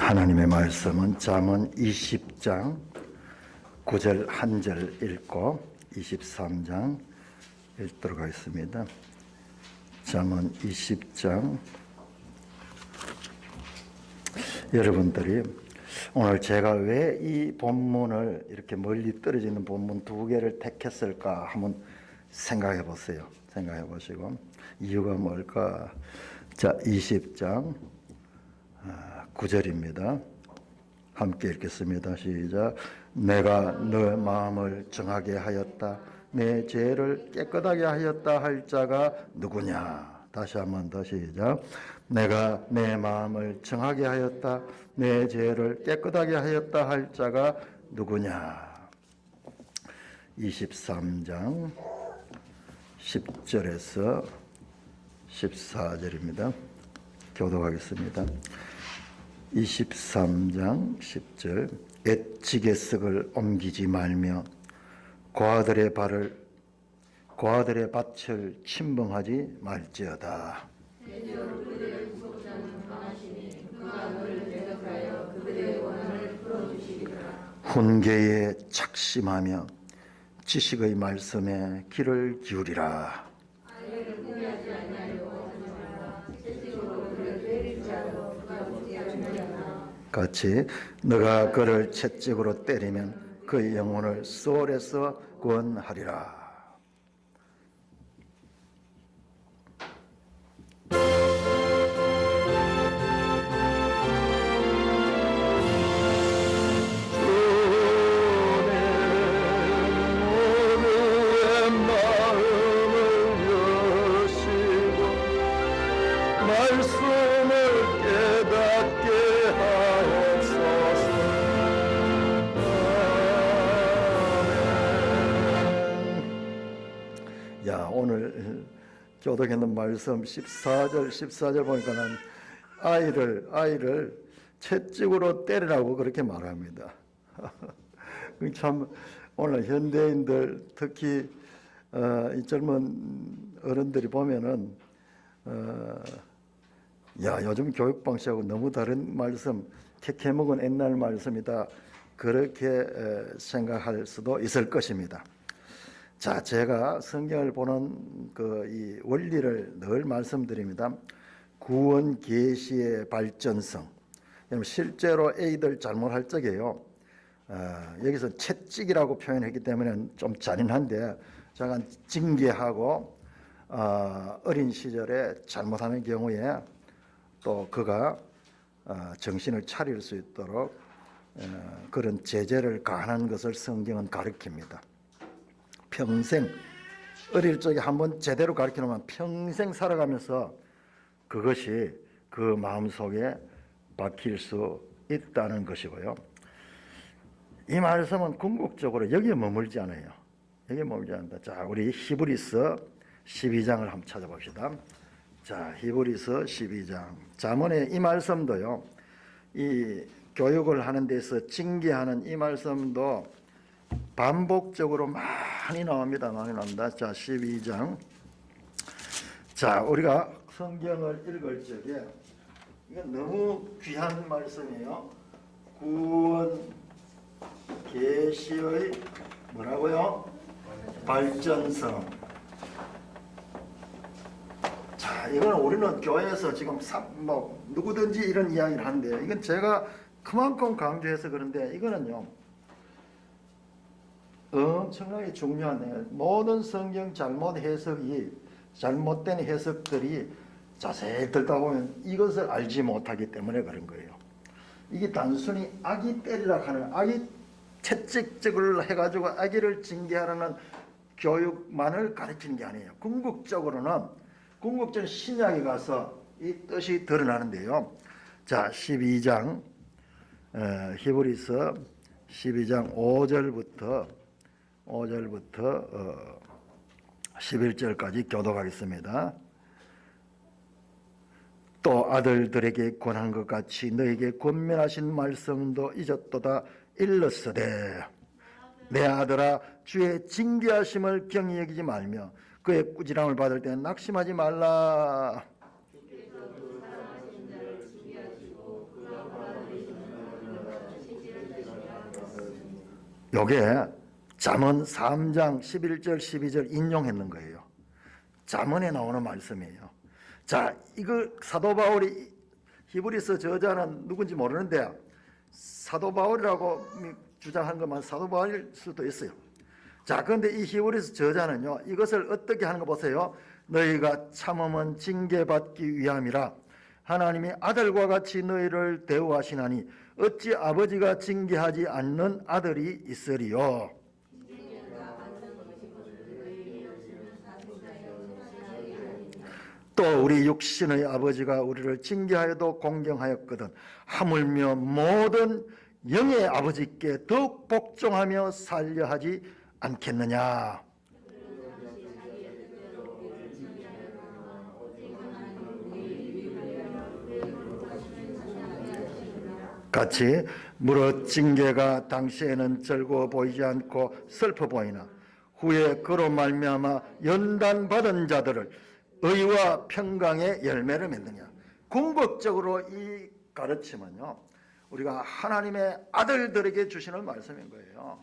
하나님의 말씀은 잠언 20장 9절 1절 읽고 23장 읽도록 하겠습니다. 잠언 20장. 여러분들이 오늘 제가 왜 이 본문을 이렇게 멀리 떨어지는 본문 두 개를 택했을까 한번 생각해 보세요. 생각해 보시고 이유가 뭘까? 자, 20장 9절입니다. 함께 읽겠습니다. 시작. 내가 너 마음을 정하게 하였다. 내 죄를 깨끗하게 하였다 할 자가 누구냐? 다시 한 번 더 시작. 내가 내 마음을 정하게 하였다. 내 죄를 깨끗하게 하였다 할 자가 누구냐? 23장 10절에서 14절입니다. 교독하겠습니다. 23장 10절. 애치게 쓱을 옮기지 말며 고아들의 밭을 침범하지 말지어다. 훈계에 착심하며 지식의 말씀에 귀를 기울이라. 같이 너가 그를 채찍으로 때리면 그 영혼을 수월에서 구원하리라. 오늘 교독했는 말씀 14절 보니까는 아이를 채찍으로 때리라고 그렇게 말합니다. 참 오늘 현대인들 특히 이 젊은 어른들이 보면은 요즘 교육 방식하고 너무 다른 말씀, 캐캐먹은 옛날 말씀이다 그렇게 생각할 수도 있을 것입니다. 자, 제가 성경을 보는 이 원리를 늘 말씀드립니다. 구원 계시의 발전성. 실제로 애들 잘못할 적에요. 여기서 채찍이라고 표현했기 때문에 좀 잔인한데, 잠깐 징계하고 어린 시절에 잘못하는 경우에 또 그가 정신을 차릴 수 있도록 그런 제재를 가하는 것을 성경은 가르칩니다. 평생 어릴 적에 한번 제대로 가르쳐 놓으면 평생 살아가면서 그것이 그 마음속에 박힐 수 있다는 것이고요. 이 말씀은 궁극적으로 여기에 머물지 않아요. 여기에 머물지 않는다. 자, 우리 히브리서 12장을 한번 찾아봅시다. 자, 히브리서 12장. 잠언의 이 말씀도요, 이 교육을 하는 데서 징계하는 이 말씀도 반복적으로 많이 나옵니다. 많이 나옵니다. 자, 12장. 자, 우리가 성경을 읽을 적에 이건 너무 귀한 말씀이에요. 구원 계시의 뭐라고요? 발전성. 자, 이건 우리는 교회에서 지금 누구든지 이런 이야기를 하는데 이건 제가 그만큼 강조해서 그런데 이거는요, 엄청나게 중요하네요. 모든 성경 잘못된 해석들이 자세히 듣다 보면 이것을 알지 못하기 때문에 그런 거예요. 이게 단순히 아기 때리라 하는, 아기 채찍질을 해가지고 아기를 징계하라는 교육만을 가르치는 게 아니에요. 궁극적으로는 신약에 가서 이 뜻이 드러나는데요. 자, 12장 히브리서 12장 5절부터 11절까지 교독하겠습니다. 또 아들들에게 권한 것 같이 너에게 권면하신 말씀도 잊었도다. 일렀으되 내 아들아, 주의 징계하심을 경히 여기지 말며 그의 꾸지람을 받을 때는 낙심하지 말라. 요게 잠언 3장 11절 12절 인용했는 거예요. 잠언에 나오는 말씀이에요. 자, 이거 사도 바울이 히브리서 저자는 누군지 모르는데 사도 바울이라고 주장한 것만 사도 바울일 수도 있어요. 자, 그런데 이 히브리서 저자는요, 이것을 어떻게 하는 거 보세요. 너희가 참음은 징계받기 위함이라 하나님이 아들과 같이 너희를 대우하시나니 어찌 아버지가 징계하지 않는 아들이 있으리요. 또 우리 육신의 아버지가 우리를 징계하여도 공경하였거든 하물며 모든 영의 아버지께 더욱 복종하며 살려 하지 않겠느냐. 같이 무릇 징계가 당시에는 즐거워 보이지 않고 슬퍼 보이나 후에 그로 말미암아 연단받은 자들을 의와 평강의 열매를 맺느냐. 궁극적으로 이 가르침은요, 우리가 하나님의 아들들에게 주시는 말씀인 거예요.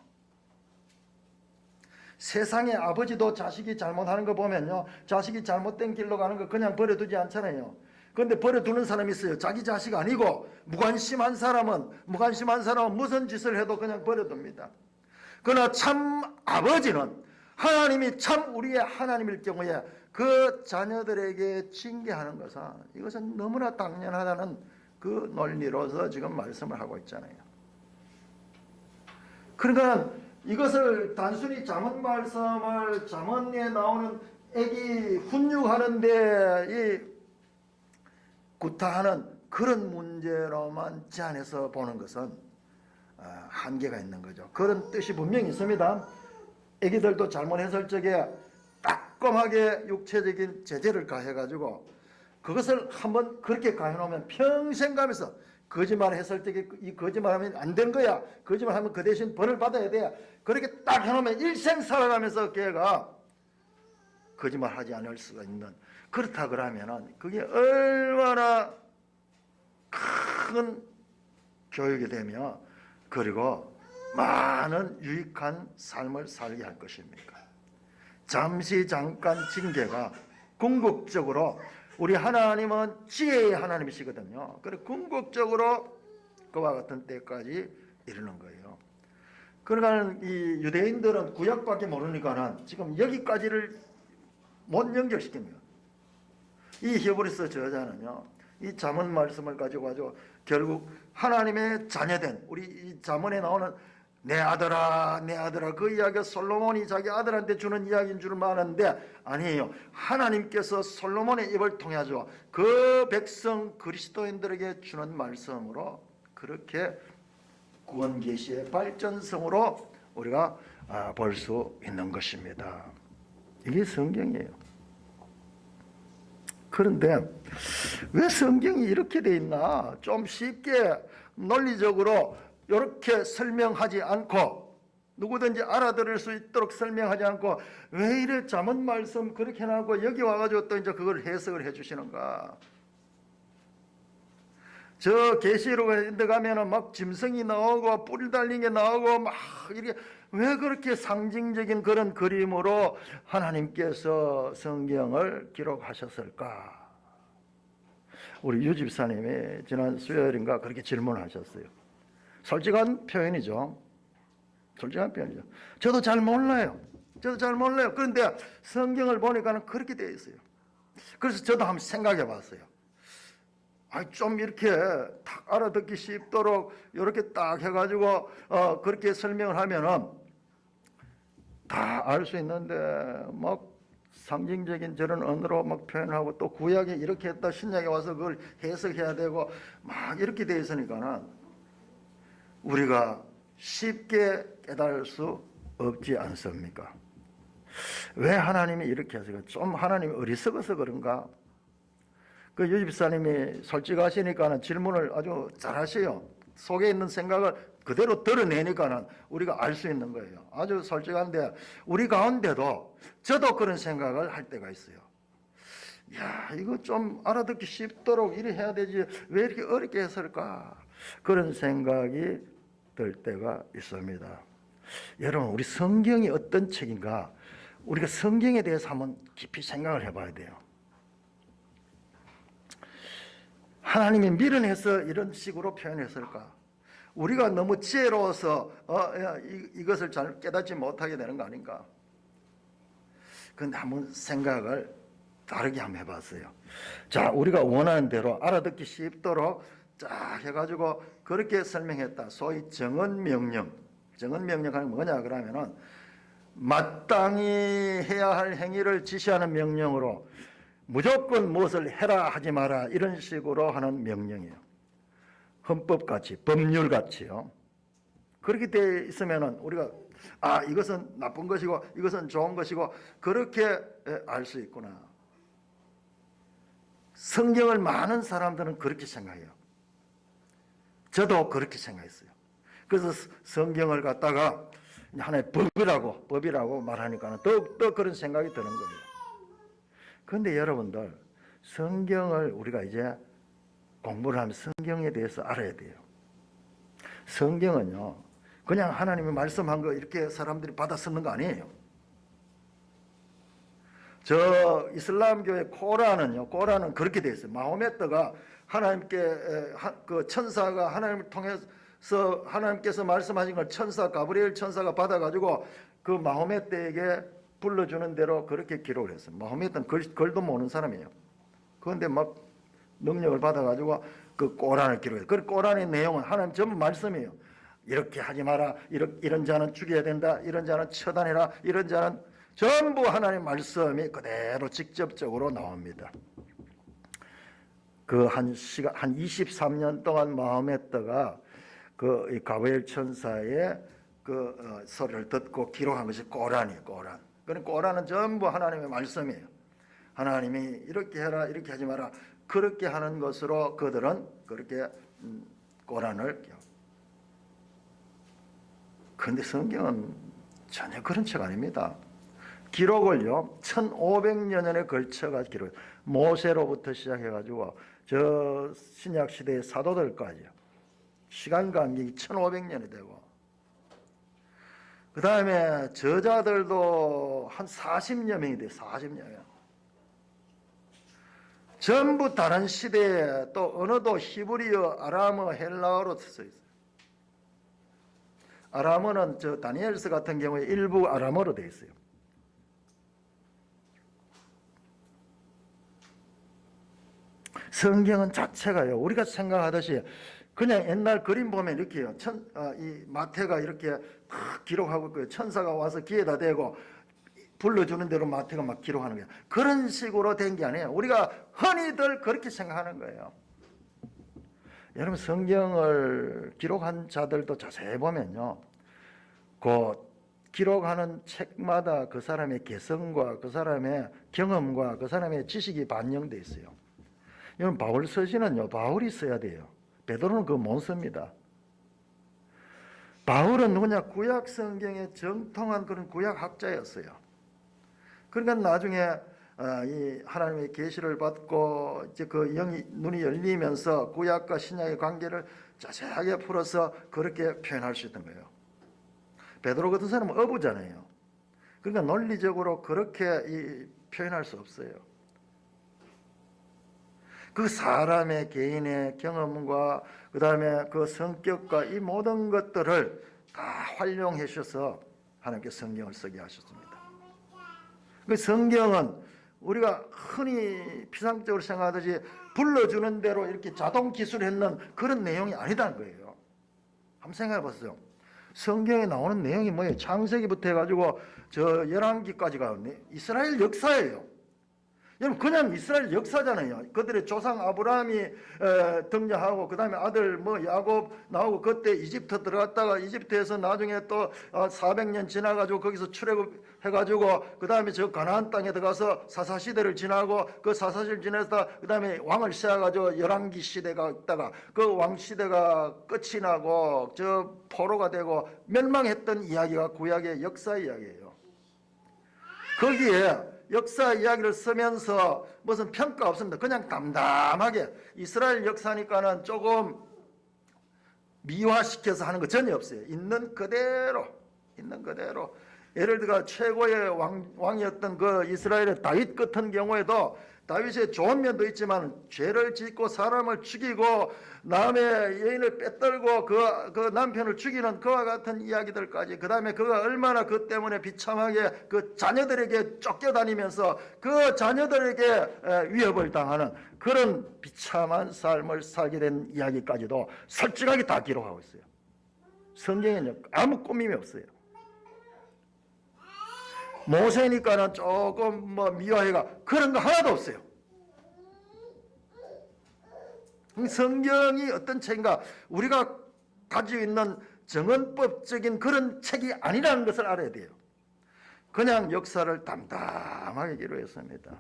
세상의 아버지도 자식이 잘못하는 거 보면요, 자식이 잘못된 길로 가는 거 그냥 버려두지 않잖아요. 그런데 버려두는 사람이 있어요. 자기 자식 아니고 무관심한 사람은 무슨 짓을 해도 그냥 버려둡니다. 그러나 참 아버지는 하나님이 참 우리의 하나님일 경우에 그 자녀들에게 징계하는 것은 이것은 너무나 당연하다는 그 논리로서 지금 말씀을 하고 있잖아요. 그러니까 이것을 단순히 잠언 말씀을 잠언에 나오는 애기 훈육하는데 이 구타하는 그런 문제로만 제한해서 보는 것은 한계가 있는 거죠. 그런 뜻이 분명히 있습니다. 애기들도 잘못했을 적에 따끔하게 육체적인 제재를 가해가지고 그것을 한번 그렇게 가해놓으면 평생 가면서 거짓말을 했을 적에 이 거짓말하면 안 된 거야. 거짓말하면 그 대신 벌을 받아야 돼. 그렇게 딱 해놓으면 일생 살아가면서 걔가 거짓말하지 않을 수가 있는, 그렇다 그러면은 그게 얼마나 큰 교육이 되며 그리고 많은 유익한 삶을 살게 할 것입니까? 잠시 잠깐 징계가 궁극적으로 우리 하나님은 지혜의 하나님이시거든요. 그래서 궁극적으로 그와 같은 때까지 이르는 거예요. 그러니까 이 유대인들은 구약밖에 모르니까는 지금 여기까지를 못 연결시킵니다. 이 히브리서 저자는요, 이 잠언 말씀을 가지고 결국 하나님의 자녀된 우리 이 잠언에 나오는 내 아들아 내 아들아, 그 이야기가 솔로몬이 자기 아들한테 주는 이야기인 줄 아는데 아니에요. 하나님께서 솔로몬의 입을 통해서 그 백성 그리스도인들에게 주는 말씀으로 그렇게 구원 계시의 발전성으로 우리가 볼 수 있는 것입니다. 이게 성경이에요. 그런데 왜 성경이 이렇게 돼 있나? 좀 쉽게 논리적으로 이렇게 설명하지 않고 누구든지 알아들을 수 있도록 설명하지 않고 왜 이래 잠언 말씀 그렇게 나오고 여기 와가지고 또 이제 그걸 해석을 해주시는가? 저 계시록에 들어가면은 막 짐승이 나오고 뿔 달린 게 나오고 막 이렇게 왜 그렇게 상징적인 그런 그림으로 하나님께서 성경을 기록하셨을까? 우리 유 집사님이 지난 수요일인가 그렇게 질문하셨어요. 솔직한 표현이죠. 솔직한 표현이죠. 저도 잘 몰라요. 그런데 성경을 보니까는 그렇게 되어 있어요. 그래서 저도 한번 생각해 봤어요. 좀 이렇게 딱 알아듣기 쉽도록 이렇게 딱 해가지고 그렇게 설명을 하면은 다 알 수 있는데 막 상징적인 저런 언어로 막 표현하고 또 구약에 이렇게 했다 신약에 와서 그걸 해석해야 되고 막 이렇게 되어 있으니까는 우리가 쉽게 깨달을 수 없지 않습니까? 왜 하나님이 이렇게 하세요? 좀 하나님이 어리석어서 그런가? 그 유집사님이 솔직하시니까는 질문을 아주 잘하세요. 속에 있는 생각을 그대로 드러내니까는 우리가 알 수 있는 거예요. 아주 솔직한데 우리 가운데도 저도 그런 생각을 할 때가 있어요. 야, 이거 좀 알아듣기 쉽도록 이래 해야 되지 왜 이렇게 어렵게 했을까? 그런 생각이 들 때가 있습니다. 여러분, 우리 성경이 어떤 책인가? 우리가 성경에 대해서 한번 깊이 생각을 해봐야 돼요. 하나님이 미련해서 이런 식으로 표현했을까? 우리가 너무 지혜로워서 이것을 잘 깨닫지 못하게 되는 거 아닌가? 그런데 한번 생각을 다르게 한번 해봤어요. 자, 우리가 원하는 대로 알아듣기 쉽도록 쫙 해가지고 그렇게 설명했다. 소위 정언명령. 정언명령은 뭐냐 그러면은 마땅히 해야 할 행위를 지시하는 명령으로 무조건 무엇을 해라 하지 마라 이런 식으로 하는 명령이에요. 헌법같이, 법률같이요. 그렇게 돼 있으면은 우리가 이것은 나쁜 것이고 이것은 좋은 것이고 그렇게 알 수 있구나. 성경을 많은 사람들은 그렇게 생각해요. 저도 그렇게 생각했어요. 그래서 성경을 갖다가 하나의 법이라고 말하니까 더 그런 생각이 드는 거예요. 그런데 여러분들, 성경을 우리가 이제 공부를 하면 성경에 대해서 알아야 돼요. 성경은요, 그냥 하나님이 말씀한 거 이렇게 사람들이 받아 쓰는 거 아니에요. 저 이슬람교의 코란은 그렇게 되어 있어요. 마호메트가 하나님께 그 천사가 하나님을 통해서 하나님께서 말씀하신 걸 천사 가브리엘 천사가 받아가지고 그 마호메트에게 불러주는 대로 그렇게 기록을 했어요. 마호메트는 글도 모르는 사람이에요. 그런데 막 능력을 받아가지고 그 꼬란을 기록해요. 그 꼬란의 내용은 하나님 전부 말씀이에요. 이렇게 하지 마라. 이런 자는 죽여야 된다. 이런 자는 처단해라. 이런 자는 전부 하나님의 말씀이 그대로 직접적으로 나옵니다. 그 한 23년 동안 마호메트가 그 가브리엘 천사의 그 소리를 듣고 기록한 것이 꼬란이에요. 꼬란. 그러니까 꼬란은 전부 하나님의 말씀이에요. 하나님이 이렇게 해라, 이렇게 하지 마라. 그렇게 하는 것으로 그들은 그렇게 꼬란을 기억. 그런데 성경은 전혀 그런 책 아닙니다. 기록을요 1500여 년에 걸쳐가 기록. 모세로부터 시작해가지고 저 신약 시대의 사도들까지요. 시간 간격이 1500년이 되고 그 다음에 저자들도 한 40여 명이 돼요. 40여 명. 전부 다른 시대에 또 언어도 히브리어, 아람어, 헬라어로 써 있어요. 아람어는 저 다니엘서 같은 경우에 일부 아람어로 되어 있어요. 성경은 자체가요, 우리가 생각하듯이 그냥 옛날 그림 보면 이렇게요. 이 마태가 이렇게 막 기록하고 있고요. 천사가 와서 귀에다 대고 불러주는 대로 마태가 막 기록하는 거예요. 그런 식으로 된 게 아니에요. 우리가 흔히들 그렇게 생각하는 거예요. 여러분, 성경을 기록한 자들도 자세히 보면요, 그 기록하는 책마다 그 사람의 개성과 그 사람의 경험과 그 사람의 지식이 반영되어 있어요. 여러분, 바울 서신은요, 바울이 써야 돼요. 베드로는 그거 못 씁니다. 바울은 누구냐? 구약 성경의 정통한 그런 구약 학자였어요. 그러니까 나중에 이 하나님의 계시를 받고 이제 그 영이 눈이 열리면서 구약과 신약의 관계를 자세하게 풀어서 그렇게 표현할 수 있던 거예요. 베드로 같은 사람은 어부잖아요. 그러니까 논리적으로 그렇게 표현할 수 없어요. 그 사람의 개인의 경험과 그 다음에 그 성격과 이 모든 것들을 다 활용해 주셔서 하나님께 성경을 쓰게 하셨습니다. 그 성경은 우리가 흔히 피상적으로 생각하듯이 불러주는 대로 이렇게 자동 기술했는 그런 내용이 아니다는 거예요. 한번 생각해 보세요. 성경에 나오는 내용이 뭐예요? 창세기부터 해가지고 저 열왕기까지가 이스라엘 역사예요. 여러분, 그냥 이스라엘 역사잖아요. 그들의 조상 아브라함이 등장하고 그 다음에 아들 야곱 나오고 그때 이집트 들어갔다가 이집트에서 나중에 또 400년 지나가지고 거기서 출애굽해가지고 그 다음에 저 가나안 땅에 들어가서 사사시대를 지나고 그 사사시대를 지내서 그 다음에 왕을 세워가지고 열왕기 시대가 있다가 그 왕시대가 끝이 나고 저 포로가 되고 멸망했던 이야기가 구약의 역사 이야기예요. 거기에 역사 이야기를 쓰면서 무슨 평가 없습니다. 그냥 담담하게 이스라엘 역사니까는 조금 미화시켜서 하는 거 전혀 없어요. 있는 그대로 있는 그대로. 예를 들어 최고의 왕이었던 그 이스라엘의 다윗 같은 경우에도 다윗의 좋은 면도 있지만 죄를 짓고 사람을 죽이고 남의 여인을 빼떨고 그 남편을 죽이는 그와 같은 이야기들까지, 그 다음에 그가 얼마나 그 때문에 비참하게 그 자녀들에게 쫓겨다니면서 그 자녀들에게 위협을 당하는 그런 비참한 삶을 살게 된 이야기까지도 솔직하게 다 기록하고 있어요. 성경에는 아무 꾸밈이 없어요. 모세니까는 조금 뭐 미화해가 그런 거 하나도 없어요. 성경이 어떤 책인가, 우리가 가지고 있는 정언법적인 그런 책이 아니라는 것을 알아야 돼요. 그냥 역사를 담담하게 기록했습니다.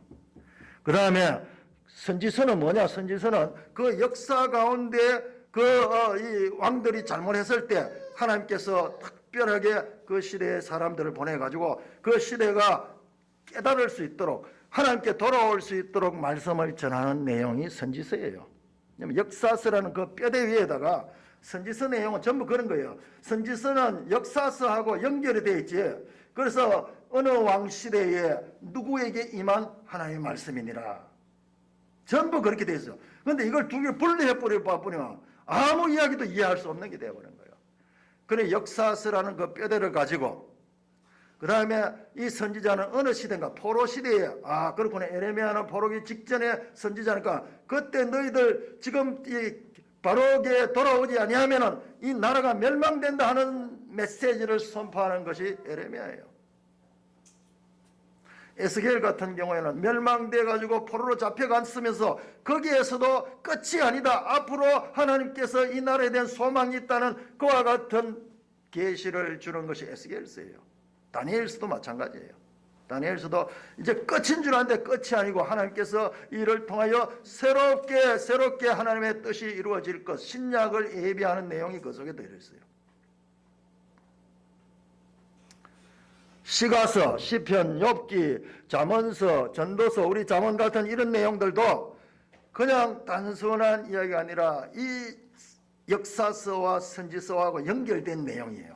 그 다음에 선지서는 뭐냐? 선지서는 그 역사 가운데 이 왕들이 잘못했을 때 하나님께서 특별하게 그 시대의 사람들을 보내가지고 그 시대가 깨달을 수 있도록, 하나님께 돌아올 수 있도록 말씀을 전하는 내용이 선지서예요. 역사서라는 그 뼈대 위에다가 선지서 내용은 전부 그런 거예요. 선지서는 역사서하고 연결이 되어 있지. 그래서 어느 왕 시대에 누구에게 임한 하나님의 말씀이니라. 전부 그렇게 되어 있어요. 그런데 이걸 두 개를 분리해버리면 아무 이야기도 이해할 수 없는 게 되어버린 거예요. 그래 역사서라는 그 뼈대를 가지고, 그 다음에 이 선지자는 어느 시대인가, 포로 시대에, 그렇구나, 에레미야는 포로기 직전에 선지자니까 그때 너희들 지금 이 바로게 돌아오지 아니하면은 이 나라가 멸망된다 하는 메시지를 선포하는 것이 에레미야예요. 에스겔 같은 경우에는 멸망돼 가지고 포로로 잡혀갔으면서 거기에서도 끝이 아니다, 앞으로 하나님께서 이 나라에 대한 소망이 있다는 그와 같은 계시를 주는 것이 에스겔서예요. 다니엘서도 마찬가지예요. 다니엘서도 이제 끝인 줄 아는데 끝이 아니고 하나님께서 이를 통하여 새롭게 하나님의 뜻이 이루어질 것, 신약을 예비하는 내용이 그 속에 들어있어요. 시가서, 시편, 욥기, 잠언서, 전도서, 우리 잠언 같은 이런 내용들도 그냥 단순한 이야기가 아니라 이 역사서와 선지서하고 연결된 내용이에요.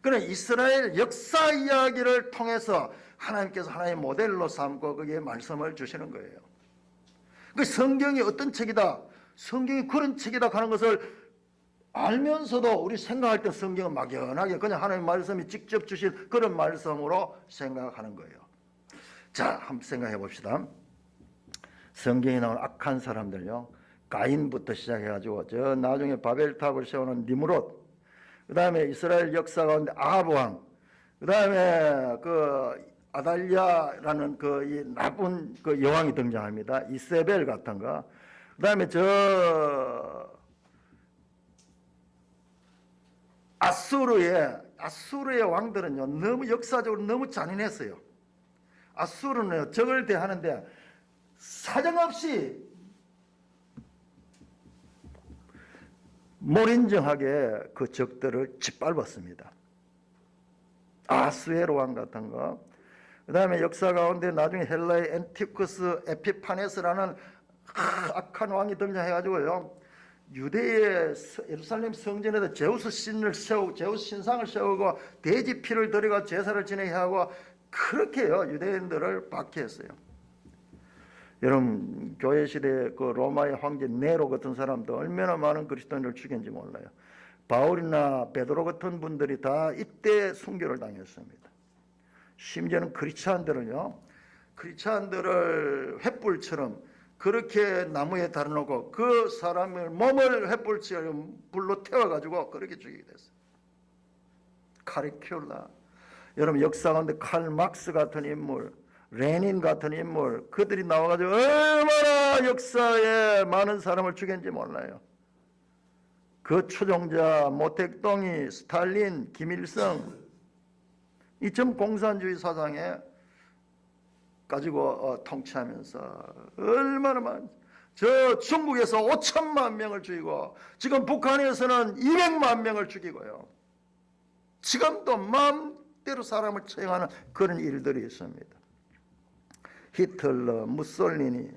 그러나 이스라엘 역사 이야기를 통해서 하나님께서 하나의 모델로 삼고 거기에 말씀을 주시는 거예요. 그 성경이 어떤 책이다, 성경이 그런 책이다 하는 것을 알면서도 우리 생각할 때 성경은 막연하게 그냥 하나님의 말씀이 직접 주신 그런 말씀으로 생각하는 거예요. 자, 한번 생각해 봅시다. 성경에 나오는 악한 사람들요, 가인부터 시작해가지고 저 나중에 바벨탑을 세우는 니므롯, 그 다음에 이스라엘 역사 가운데 아합 왕, 그 다음에 그 아달랴라는 그 이 나쁜 그 여왕이 등장합니다. 이세벨 같은 거. 그 다음에 아수르의 왕들은요, 너무 역사적으로 너무 잔인했어요. 아수르는 적을 대하는데 사정없이 몰인정하게 그 적들을 짓밟았습니다. 아수에로 왕 같은 거. 그 다음에 역사 가운데 나중에 헬라의 엔티쿠스 에피파네스라는 악한 왕이 등장해가지고요, 유대의 예루살렘 성전에다 제우스 신상을 세우고 돼지 피를 들여가 제사를 지내게 하고 그렇게요 유대인들을 박해했어요. 여러분, 교회 시대 그 로마의 황제 네로 같은 사람도 얼마나 많은 그리스도인을 죽였는지 몰라요. 바울이나 베드로 같은 분들이 다 이때 순교를 당했습니다. 심지어는 크리스찬들을 횃불처럼 그렇게 나무에 달아놓고 그 사람의 몸을 횃불처럼 불로 태워가지고 그렇게 죽이게 됐어요. 카리큘라, 여러분 역사 가운데 칼 막스 같은 인물, 레닌 같은 인물, 그들이 나와가지고 얼마나 역사에 많은 사람을 죽였는지 몰라요. 그 추종자 모택동이, 스탈린, 김일성, 이 전 공산주의 사상에 가지고 통치하면서 얼마나 많은, 저 중국에서 5천만 명을 죽이고 지금 북한에서는 200만 명을 죽이고요, 지금도 마음대로 사람을 처형하는 그런 일들이 있습니다. 히틀러, 무솔리니,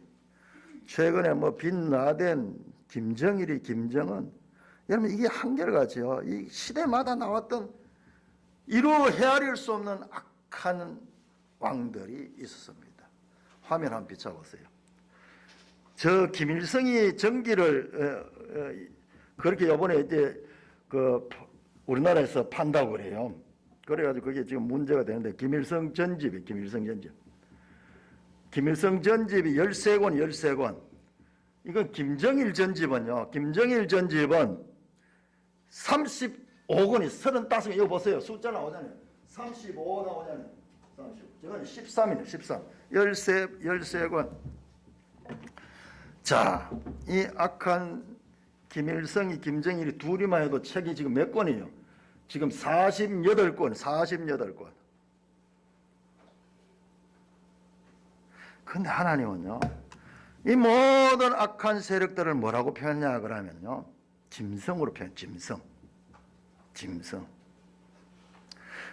최근에 빈라덴, 김정일이, 김정은, 여러분 이게 한결같이요, 이 시대마다 나왔던 이루 헤아릴 수 없는 악한 왕들이 있었습니다. 화면 한번 비춰보세요. 저 김일성이 전기를 그렇게 이번에 이제 그 우리나라에서 판다고 그래요. 그래가지고 그게 지금 문제가 되는데 김일성 전집이 김일성 전집. 김일성 전집이 13권 13권. 이건 김정일 전집은요. 김정일 전집은 35권이 35권. 이거 보세요. 숫자 나오잖아요. 35 나오잖아요. 30. 저건 13이네. 13. 13권. 자, 이 악한 김일성이 김정일이 둘이만 해도 책이 지금 몇 권이에요? 지금 48권. 48권. 근데 하나님은요, 이 모든 악한 세력들을 뭐라고 표현하냐 그러면요, 짐승으로 표현, 짐승.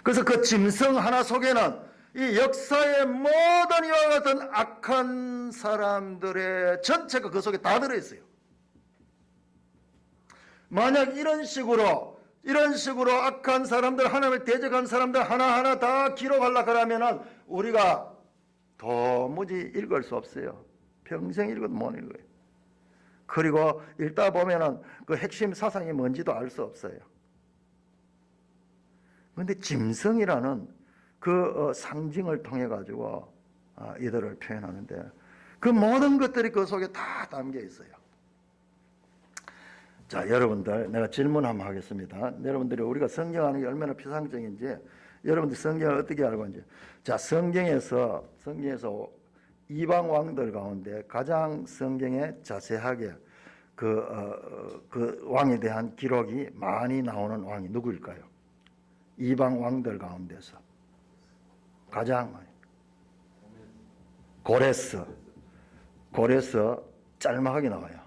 그래서 그 짐승 하나 속에는 이 역사의 모든 이와 같은 악한 사람들의 전체가 그 속에 다 들어있어요. 만약 이런 식으로 악한 사람들, 하나님을 대적한 사람들 하나하나 다 기록하려고 하면은 우리가 도무지 읽을 수 없어요. 평생 읽어도 못 읽어요. 그리고 읽다 보면은 그 핵심 사상이 뭔지도 알 수 없어요. 그런데 짐승이라는 그 상징을 통해 가지고 이들을 표현하는데 그 모든 것들이 그 속에 다 담겨 있어요. 자, 여러분들 내가 질문 한번 하겠습니다. 여러분들이 우리가 성경하는 게 얼마나 피상적인지, 여러분들 성경을 어떻게 알고 있는지. 자, 성경에서 이방 왕들 가운데 가장 성경에 자세하게 그 왕에 대한 기록이 많이 나오는 왕이 누구일까요? 이방 왕들 가운데서 가장 많이. 고레스 짤막하게 나와요.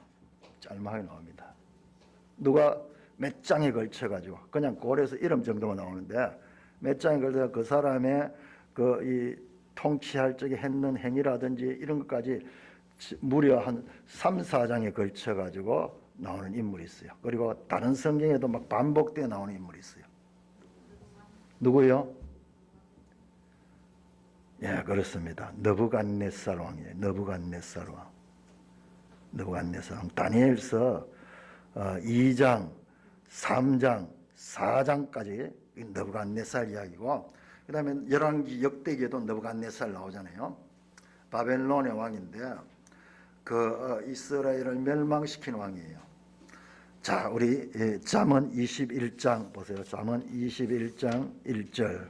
짤막하게 나옵니다. 누가 몇 장에 걸쳐가지고 그냥 고레스 이름 정도만 나오는데 몇 장에 걸쳐서 그 사람의 이 통치할 적에 했는 행위라든지 이런 것까지 무려 한 3, 4장에 걸쳐가지고 나오는 인물이 있어요. 그리고 다른 성경에도 막 반복되어 나오는 인물이 있어요. 누구요? 예, 그렇습니다. 느부갓네살 왕이에요. 느부갓네살 왕. 다니엘서 2장, 3장, 4장까지 느부갓네살 이야기고, 그 다음에 열왕기 역대기에도 느부갓네살 나오잖아요. 바벨론의 왕인데 그 이스라엘을 멸망시킨 왕이에요. 자, 우리 잠언 21장 보세요. 잠언 21장 1절.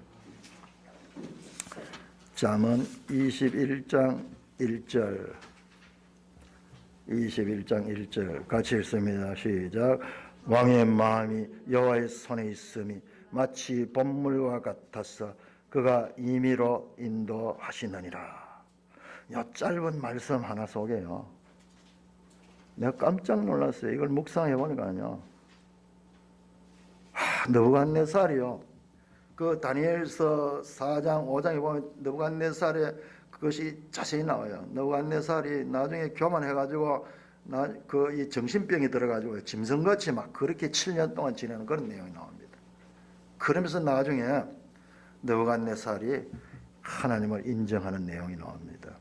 잠언 21장 1절. 21장 1절 같이 읽습니다. 시작. 왕의 마음이 여호와의 손에 있음이 마치 봄물과 같아서 그가 임의로 인도하시느니라. 이 짧은 말씀 하나 속에요, 내가 깜짝 놀랐어요. 이걸 묵상해 보니까요, 느부갓네살이요, 그 다니엘서 4장 5장에 보면 느부갓네살의 그것이 자세히 나와요. 느부갓네살이 나중에 교만해가지고 이 정신병이 들어가지고 짐승같이 막 그렇게 7년 동안 지내는 그런 내용이 나옵니다. 그러면서 나중에 느부갓네살이 하나님을 인정하는 내용이 나옵니다.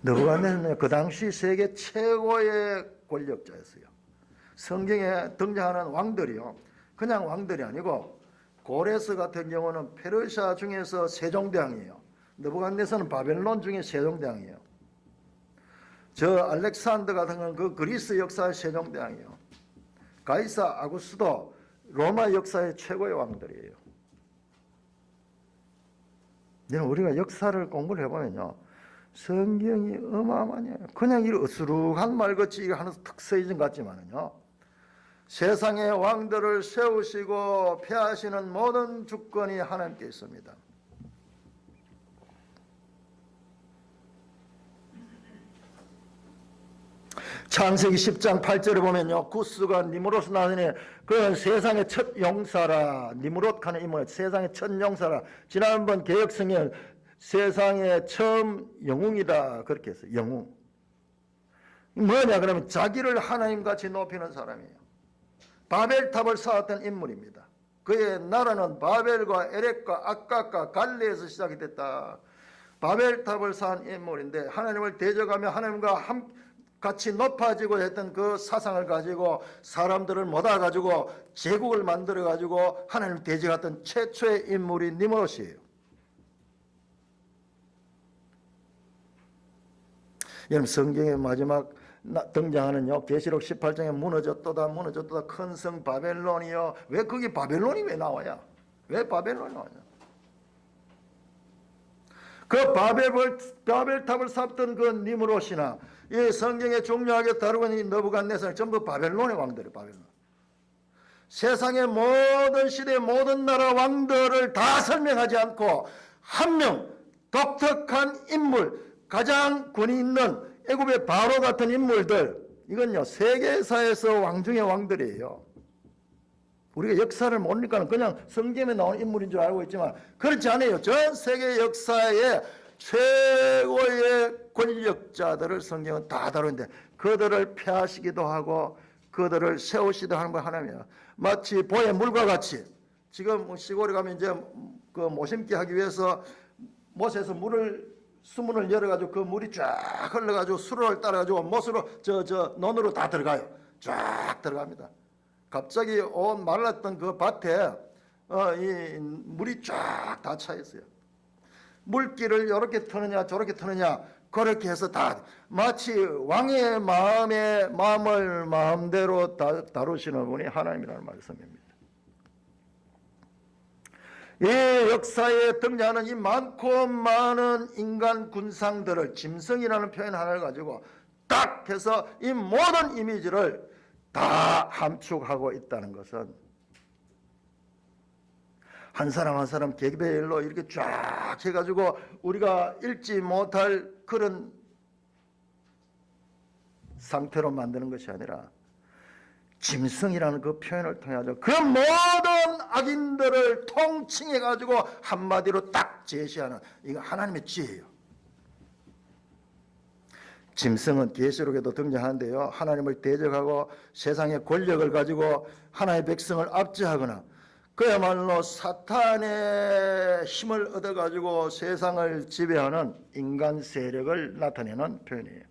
느부갓네살은 그 당시 세계 최고의 권력자였어요. 성경에 등장하는 왕들이요, 그냥 왕들이 아니고 고레스 같은 경우는 페르시아 중에서 세종대왕이에요. 느부갓네살은 바벨론 중에 세종대왕이에요. 저 알렉산더 같은 경우는 그 그리스 역사의 세종대왕이에요. 가이사 아구스도 로마 역사의 최고의 왕들이에요. 우리가 역사를 공부를 해보면요, 성경이 어마어마해요. 그냥 이 어수룩한 말같이 하는 특서이즘 같지만은요, 세상의 왕들을 세우시고 폐하시는 모든 주권이 하나님께 있습니다. 창세기 10장 8절에 보면요, 구스가 니므롯을 낳으니 그 세상의 첫 용사라. 니므롯 하는 인물, 세상의 첫 용사라. 지난번 개혁성에 세상의 처음 영웅이다 그렇게 했어요. 영웅. 뭐냐 그러면 자기를 하나님같이 높이는 사람이에요. 바벨탑을 쌓았던 인물입니다. 그의 나라는 바벨과 에렉과 악각과 갈레에서 시작이 됐다. 바벨탑을 쌓은 인물인데 하나님을 대적하며 하나님과 같이 높아지고 했던 그 사상을 가지고 사람들을 모아가지고 제국을 만들어가지고 하나님을 대적했던 최초의 인물이 니므롯이에요. 여러분, 성경의 마지막 등장하는요, 계시록 18장에 무너졌도다 큰 성 바벨론이요. 왜 거기 바벨론이 왜 나와요? 왜 바벨론이 나와요? 그 바벨탑을 쌓던 그 니므롯이나 이 성경에 중요하게 다루고 있는 느부갓네살 전부 바벨론의 왕들이에요. 바벨론. 세상의 모든 시대 모든 나라 왕들을 다 설명하지 않고 한 명 독특한 인물, 가장 권위 있는 애굽의 바로 같은 인물들, 이건요 세계사에서 왕 중의 왕들이에요. 우리가 역사를 모르니까 그냥 성경에 나온 인물인 줄 알고 있지만 그렇지 않아요. 전 세계 역사의 최고의 권력자들을 성경은 다 다루는데 그들을 폐하시기도 하고 그들을 세우시기도 하는 건 하나님이야. 마치 보의 물과 같이 지금 시골에 가면 이제 그 모심기 하기 위해서 못에서 수문을 열어가지고 그 물이 쫙 흘러가지고 수로를 따라가지고 못으로 논으로 다 들어가요. 쫙 들어갑니다. 갑자기 온 말랐던 그 밭에 이 물이 쫙 다 차 있어요. 물길을 이렇게 트느냐 저렇게 트느냐 그렇게 해서 다 마치 왕의 마음을 마음대로 다루시는 분이 하나님이라는 말씀입니다. 이 역사에 등장하는 이 많고 많은 인간 군상들을 짐승이라는 표현 하나를 가지고 딱 해서 이 모든 이미지를 다 함축하고 있다는 것은 한 사람 한 사람 개별로 이렇게 쫙 해가지고 우리가 읽지 못할 그런 상태로 만드는 것이 아니라 짐승이라는 그 표현을 통해 그 모든 악인들을 통칭해가지고 한마디로 딱 제시하는 이거 하나님의 지혜예요. 짐승은 계시록에도 등장하는데요. 하나님을 대적하고 세상의 권력을 가지고 하나님의 백성을 압제하거나 그야말로 사탄의 힘을 얻어가지고 세상을 지배하는 인간 세력을 나타내는 표현이에요.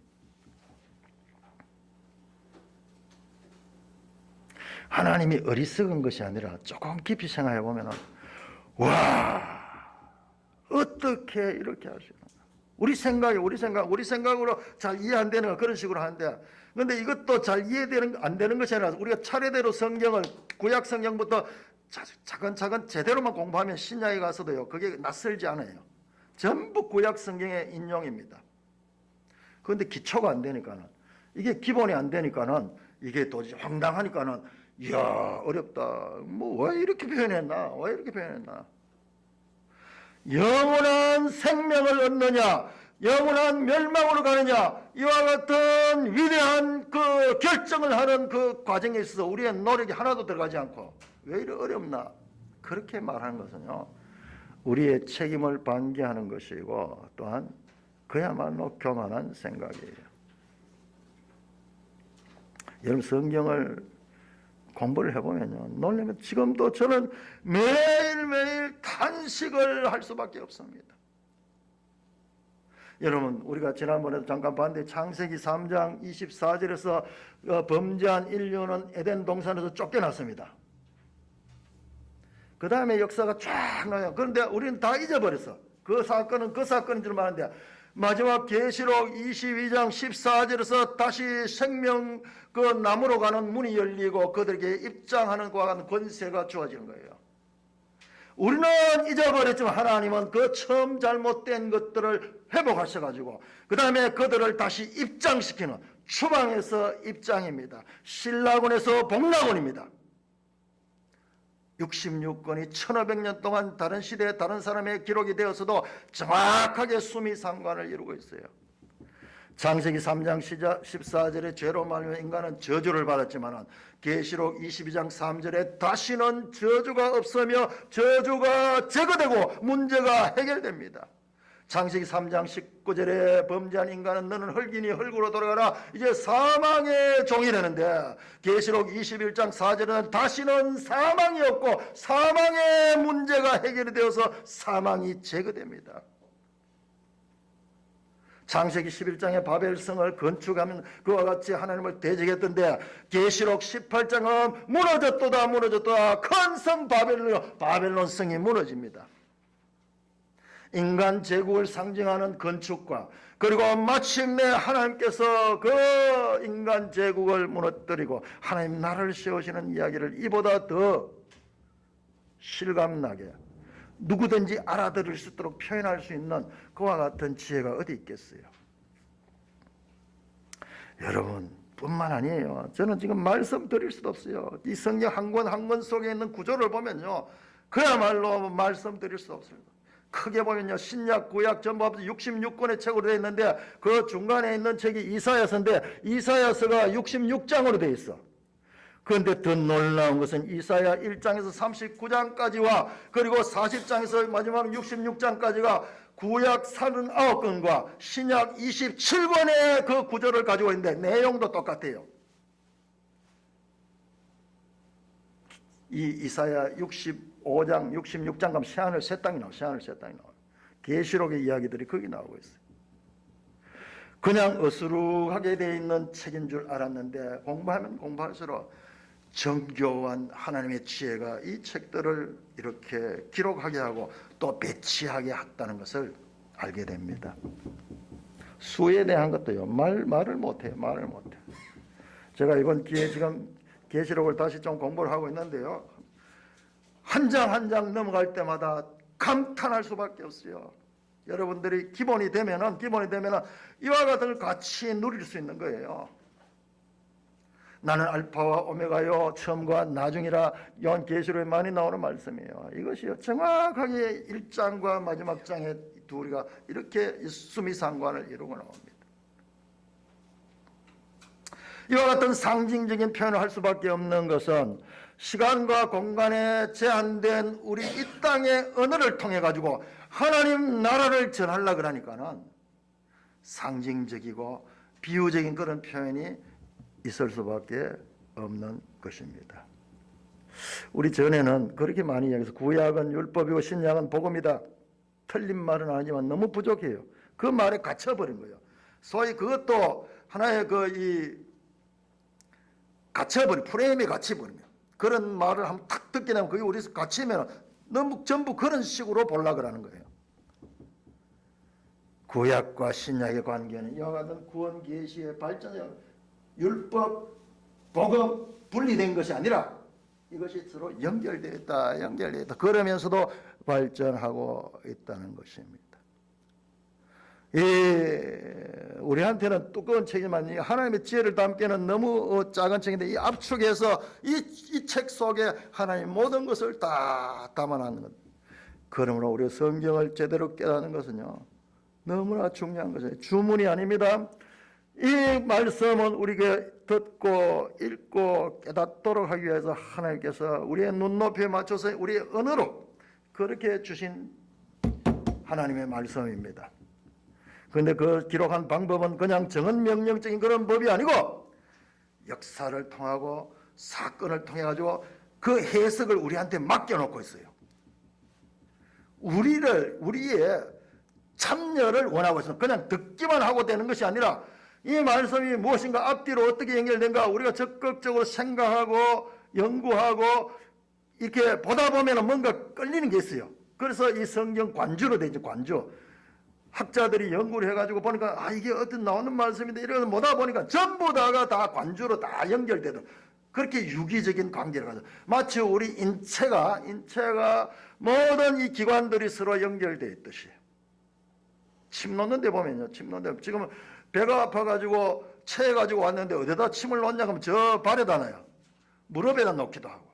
하나님이 어리석은 것이 아니라 조금 깊이 생각해 보면 와 어떻게 이렇게 하시나. 우리 생각으로 잘 이해 안 되는 거 그런 식으로 하는데 그런데 이것도 잘 안 되는 것이 아니라 우리가 차례대로 성경을 구약 성경부터 차근차근 제대로만 공부하면 신약에 가서도요 그게 낯설지 않아요. 전부 구약 성경의 인용입니다. 그런데 기초가 안 되니까는 이게 기본이 안 되니까는 이게 도저히 황당하니까는 이야 어렵다. 뭐 왜 이렇게 표현했나? 왜 이렇게 표현했나? 영원한 생명을 얻느냐 영원한 멸망으로 가느냐 이와 같은 위대한 그 결정을 하는 그 과정에 있어서 우리의 노력이 하나도 들어가지 않고 왜 이렇게 어렵나 그렇게 말하는 것은요 우리의 책임을 방기하는 것이고 또한 그야말로 교만한 생각이에요. 여러분 성경을 공부를 해보면요 놀라면 지금도 저는 매일매일 탄식을 할 수밖에 없습니다. 여러분 우리가 지난번에도 잠깐 봤는데 창세기 3장 24절에서 범죄한 인류는 에덴 동산에서 쫓겨났습니다. 그 다음에 역사가 쫙 나요. 그런데 우리는 다 잊어버렸어. 그 사건은 그 사건인 줄 아는데 마지막 계시록 22장 14절에서 다시 생명 그 나무로 가는 문이 열리고 그들에게 입장하는 것과 같은 권세가 주어지는 거예요. 우리는 잊어버렸지만 하나님은 그 처음 잘못된 것들을 회복하셔가지고 그 다음에 그들을 다시 입장시키는 추방에서 입장입니다. 신라곤에서 복락곤입니다. 66권이 1500년 동안 다른 시대에 다른 사람의 기록이 되었어도 정확하게 수미상관을 이루고 있어요. 창세기 3장 14절에 죄로 말미암아 인간은 저주를 받았지만 계시록 22장 3절에 다시는 저주가 없으며 저주가 제거되고 문제가 해결됩니다. 창세기 3장 19절에 범죄한 인간은 너는 흙이니 흙으로 돌아가라, 이제 사망의 종이라는데, 계시록 21장 4절에는 다시는 사망이 없고 사망의 문제가 해결이 되어서 사망이 제거됩니다. 창세기 11장에 바벨성을 건축하면 그와 같이 하나님을 대적했던데, 계시록 18장은 무너졌도다 무너졌도다, 큰 성 바벨론 성이 무너집니다. 인간 제국을 상징하는 건축과, 그리고 마침내 하나님께서 그 인간 제국을 무너뜨리고 하나님 나라를 세우시는 이야기를 이보다 더 실감나게 누구든지 알아들을 수 있도록 표현할 수 있는 그와 같은 지혜가 어디 있겠어요? 여러분 뿐만 아니에요. 저는 지금 말씀드릴 수도 없어요. 이 성경 한 권 한 권 속에 있는 구조를 보면요, 그야말로 말씀드릴 수 없습니다. 크게 보면요, 신약 구약 전부 합해서 66권의 책으로 되어 있는데, 그 중간에 있는 책이 이사야서인데 이사야서가 66장으로 되어 있어. 그런데 더 놀라운 것은 이사야 1장에서 39장까지와 그리고 40장에서 마지막 66장까지가 구약 39권과 신약 27권의 그 구조를 가지고 있는데 내용도 똑같아요. 이 이사야 65장, 66장 가면 새하늘 새 땅이 나와요. 새하늘 새 땅이 나와요. 계시록의 이야기들이 거기 나오고 있어요. 그냥 어수룩하게 되어 있는 책인 줄 알았는데 공부하면 공부할수록 정교한 하나님의 지혜가 이 책들을 이렇게 기록하게 하고 또 배치하게 했다는 것을 알게 됩니다. 수에 대한 것도요, 말을 못해요. 말을 못해요. 제가 이번 기회에 지금 계시록을 다시 좀 공부를 하고 있는데요, 한 장 한 장 넘어갈 때마다 감탄할 수밖에 없어요. 여러분들이 기본이 되면은 이와 같은 걸 같이 누릴 수 있는 거예요. 나는 알파와 오메가요, 처음과 나중이라 요한계시록에 많이 나오는 말씀이에요. 이것이요, 정확하게 1장과 마지막 장의 둘이가 이렇게 수미상관을 이루고 나옵니다. 이와 같은 상징적인 표현을 할 수밖에 없는 것은 시간과 공간에 제한된 우리 이 땅의 언어를 통해 가지고 하나님 나라를 전하려고 그러니까는 상징적이고 비유적인 그런 표현이 있을 수밖에 없는 것입니다. 우리 전에는 그렇게 많이 이야기해서 구약은 율법이고 신약은 복음이다. 틀린 말은 아니지만 너무 부족해요. 그 말에 갇혀버린 거예요. 소위 그것도 하나의 갇혀버린 프레임에 갇혀버리면, 그런 말을 한번 탁 듣게 되면 그게 우리에서 갇히면 너무 전부 그런 식으로 보려고 하는 거예요. 구약과 신약의 관계는 이와 같은 구원 계시의 발전이요, 율법, 복음 분리된 것이 아니라 이것이 서로 연결되어 있다. 그러면서도 발전하고 있다는 것입니다. 우리한테는 두꺼운 책이지만 하나님의 지혜를 담기에는 너무 작은 책인데, 이 압축해서 이 책 속에 하나님 모든 것을 다 담아놨는 것. 그러므로 우리 성경을 제대로 깨닫는 것은요, 너무나 중요한 것이에요. 주문이 아닙니다. 이 말씀은 우리가 듣고 읽고 깨닫도록 하기 위해서 하나님께서 우리의 눈높이에 맞춰서 우리의 언어로 그렇게 주신 하나님의 말씀입니다. 그런데 그 기록한 방법은 그냥 정은 명령적인 그런 법이 아니고 역사를 통하고 사건을 통해 가지고 그 해석을 우리한테 맡겨놓고 있어요. 우리의 참여를 원하고 있어요. 그냥 듣기만 하고 되는 것이 아니라 이 말씀이 무엇인가, 앞뒤로 어떻게 연결된가 우리가 적극적으로 생각하고 연구하고 이렇게 보다 보면 뭔가 끌리는 게 있어요. 그래서 이 성경 관주로 되죠. 관주. 학자들이 연구를 해가지고 보니까 이게 어떤 나오는 말씀인데 이러면서 보다 보니까 전부 다가 다 관주로 다 연결되는, 그렇게 유기적인 관계를 가져. 마치 우리 인체가 모든 이 기관들이 서로 연결되어 있듯이. 침 놓는 데 보면요, 침 놓는 데 지금 배가 아파가지고 체해가지고 왔는데 어디다 침을 놓냐 하면 저 발에다 놔요. 무릎에다 놓기도 하고.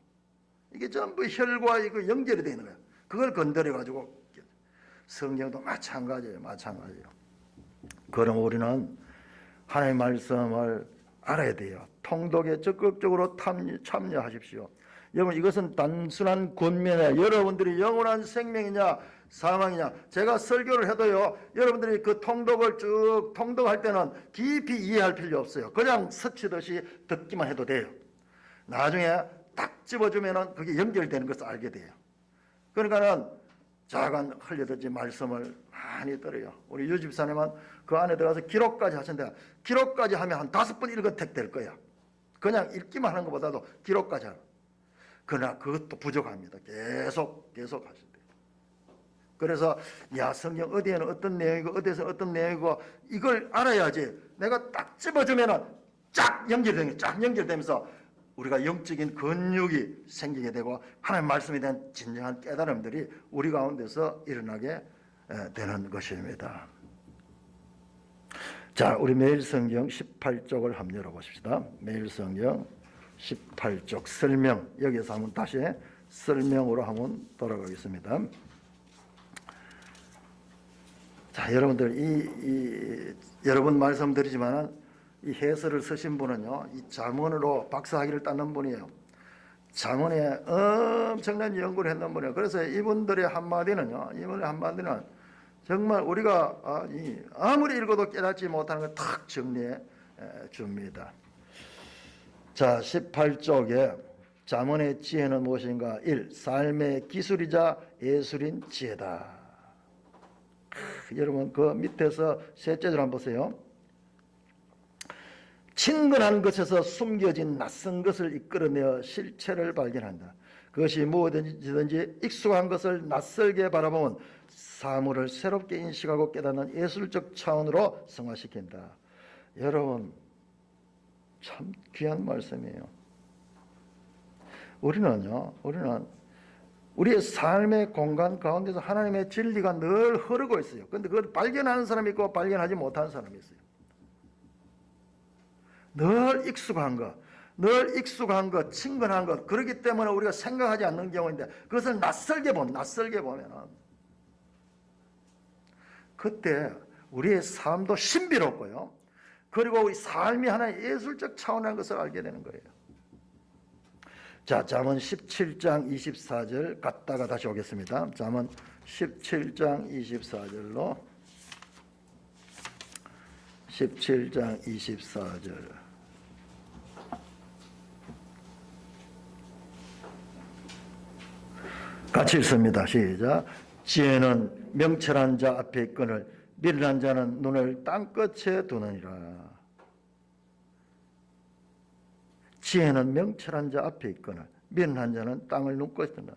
이게 전부 혈과 이거 연결이 되어 있는 거예요. 그걸 건드려가지고. 성경도 마찬가지예요. 그럼 우리는 하나님의 말씀을 알아야 돼요. 통독에 적극적으로 참여하십시오. 여러분, 이것은 단순한 권면이야. 여러분들이 영원한 생명이냐 사망이냐, 제가 설교를 해도요, 여러분들이 그 통독을 쭉 통독할 때는 깊이 이해할 필요 없어요. 그냥 스치듯이 듣기만 해도 돼요. 나중에 딱 집어주면은 그게 연결되는 것을 알게 돼요. 그러니까는 자간 흘려듣지 말씀을 많이 들어요. 우리 유 집사님은 그 안에 들어가서 기록까지 하신다. 기록까지 하면 한 5번 읽은 택 될 거야. 그냥 읽기만 하는 것보다도 기록까지 하는. 그러나 그것도 부족합니다. 계속 하신대요. 그래서 야, 성경 어디에는 어떤 내용이고 어디에서 어떤 내용이고 이걸 알아야지 내가 딱 집어주면은 쫙 연결되면서 우리가 영적인 근육이 생기게 되고 하나님의 말씀에 대한 진정한 깨달음들이 우리 가운데서 일어나게 되는 것입니다. 자, 우리 매일 성경 18쪽을 한번 열어보십시다. 매일 성경 18쪽 설명, 여기서 한번 다시 설명으로 한번 돌아가겠습니다. 자, 여러분들 여러 번 말씀드리지만 이 해설을 쓰신 분은요, 이 잠언으로 박사학위를 따는 분이에요. 잠언에 엄청난 연구를 했는 분이에요. 그래서 이분들의 한마디는 정말 우리가 아무리 읽어도 깨닫지 못하는 걸 탁 정리해 줍니다. 자, 18쪽에 잠언의 지혜는 무엇인가? 1. 삶의 기술이자 예술인 지혜다. 여러분, 그 밑에서 셋째 줄 한번 보세요. 친근한 것에서 숨겨진 낯선 것을 이끌어내어 실체를 발견한다. 그것이 무엇이든지 익숙한 것을 낯설게 바라보면 사물을 새롭게 인식하고 깨닫는 예술적 차원으로 승화시킨다. 여러분, 참 귀한 말씀이에요. 우리는 우리의 삶의 공간 가운데서 하나님의 진리가 늘 흐르고 있어요. 그런데 그걸 발견하는 사람이 있고 발견하지 못하는 사람이 있어요. 늘 익숙한 것, 친근한 것, 그렇기 때문에 우리가 생각하지 않는 경우인데 그것을 낯설게 보면은 그때 우리의 삶도 신비롭고요. 그리고 우리 삶이 하나의 예술적 차원이라는 것을 알게 되는 거예요. 자, 잠언 17장 24절 갔다가 다시 오겠습니다. 잠언 17장 24절로 17장 24절 같이 읽습니다. 시작. 지혜는 명철한 자 앞에 있거늘 미련한 자는 눈을 땅끝에 두느니라. 지혜는 명철한 자 앞에 있거늘 미련한 자는 땅을 눈끝에 두느니라.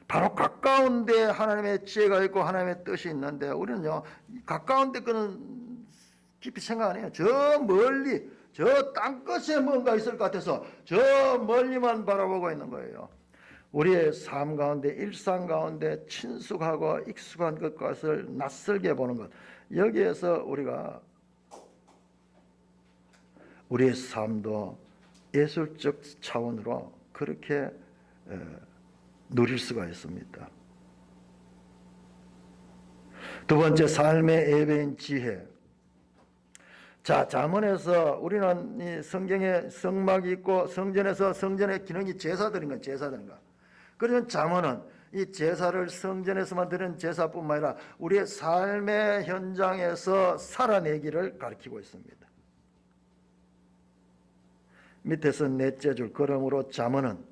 바로 가까운 데 하나님의 지혜가 있고 하나님의 뜻이 있는데 우리는요, 가까운 데 거는 깊이 생각 안 해요. 저 멀리, 저 땅끝에 뭔가 있을 것 같아서 저 멀리만 바라보고 있는 거예요. 우리의 삶 가운데, 일상 가운데 친숙하고 익숙한 것을 낯설게 보는 것, 여기에서 우리의 삶도 예술적 차원으로 그렇게 누릴 수가 있습니다. 두 번째, 삶의 예배인 지혜. 자, 잠언에서 우리는 이 성경에 성막이 있고 성전에서 성전의 기능이 제사드린 것. 그러면 잠언은 이 제사를 성전에서만 드리는 제사뿐만 아니라 우리의 삶의 현장에서 살아내기를 가르치고 있습니다. 밑에서 넷째 줄, 그러므로 잠언은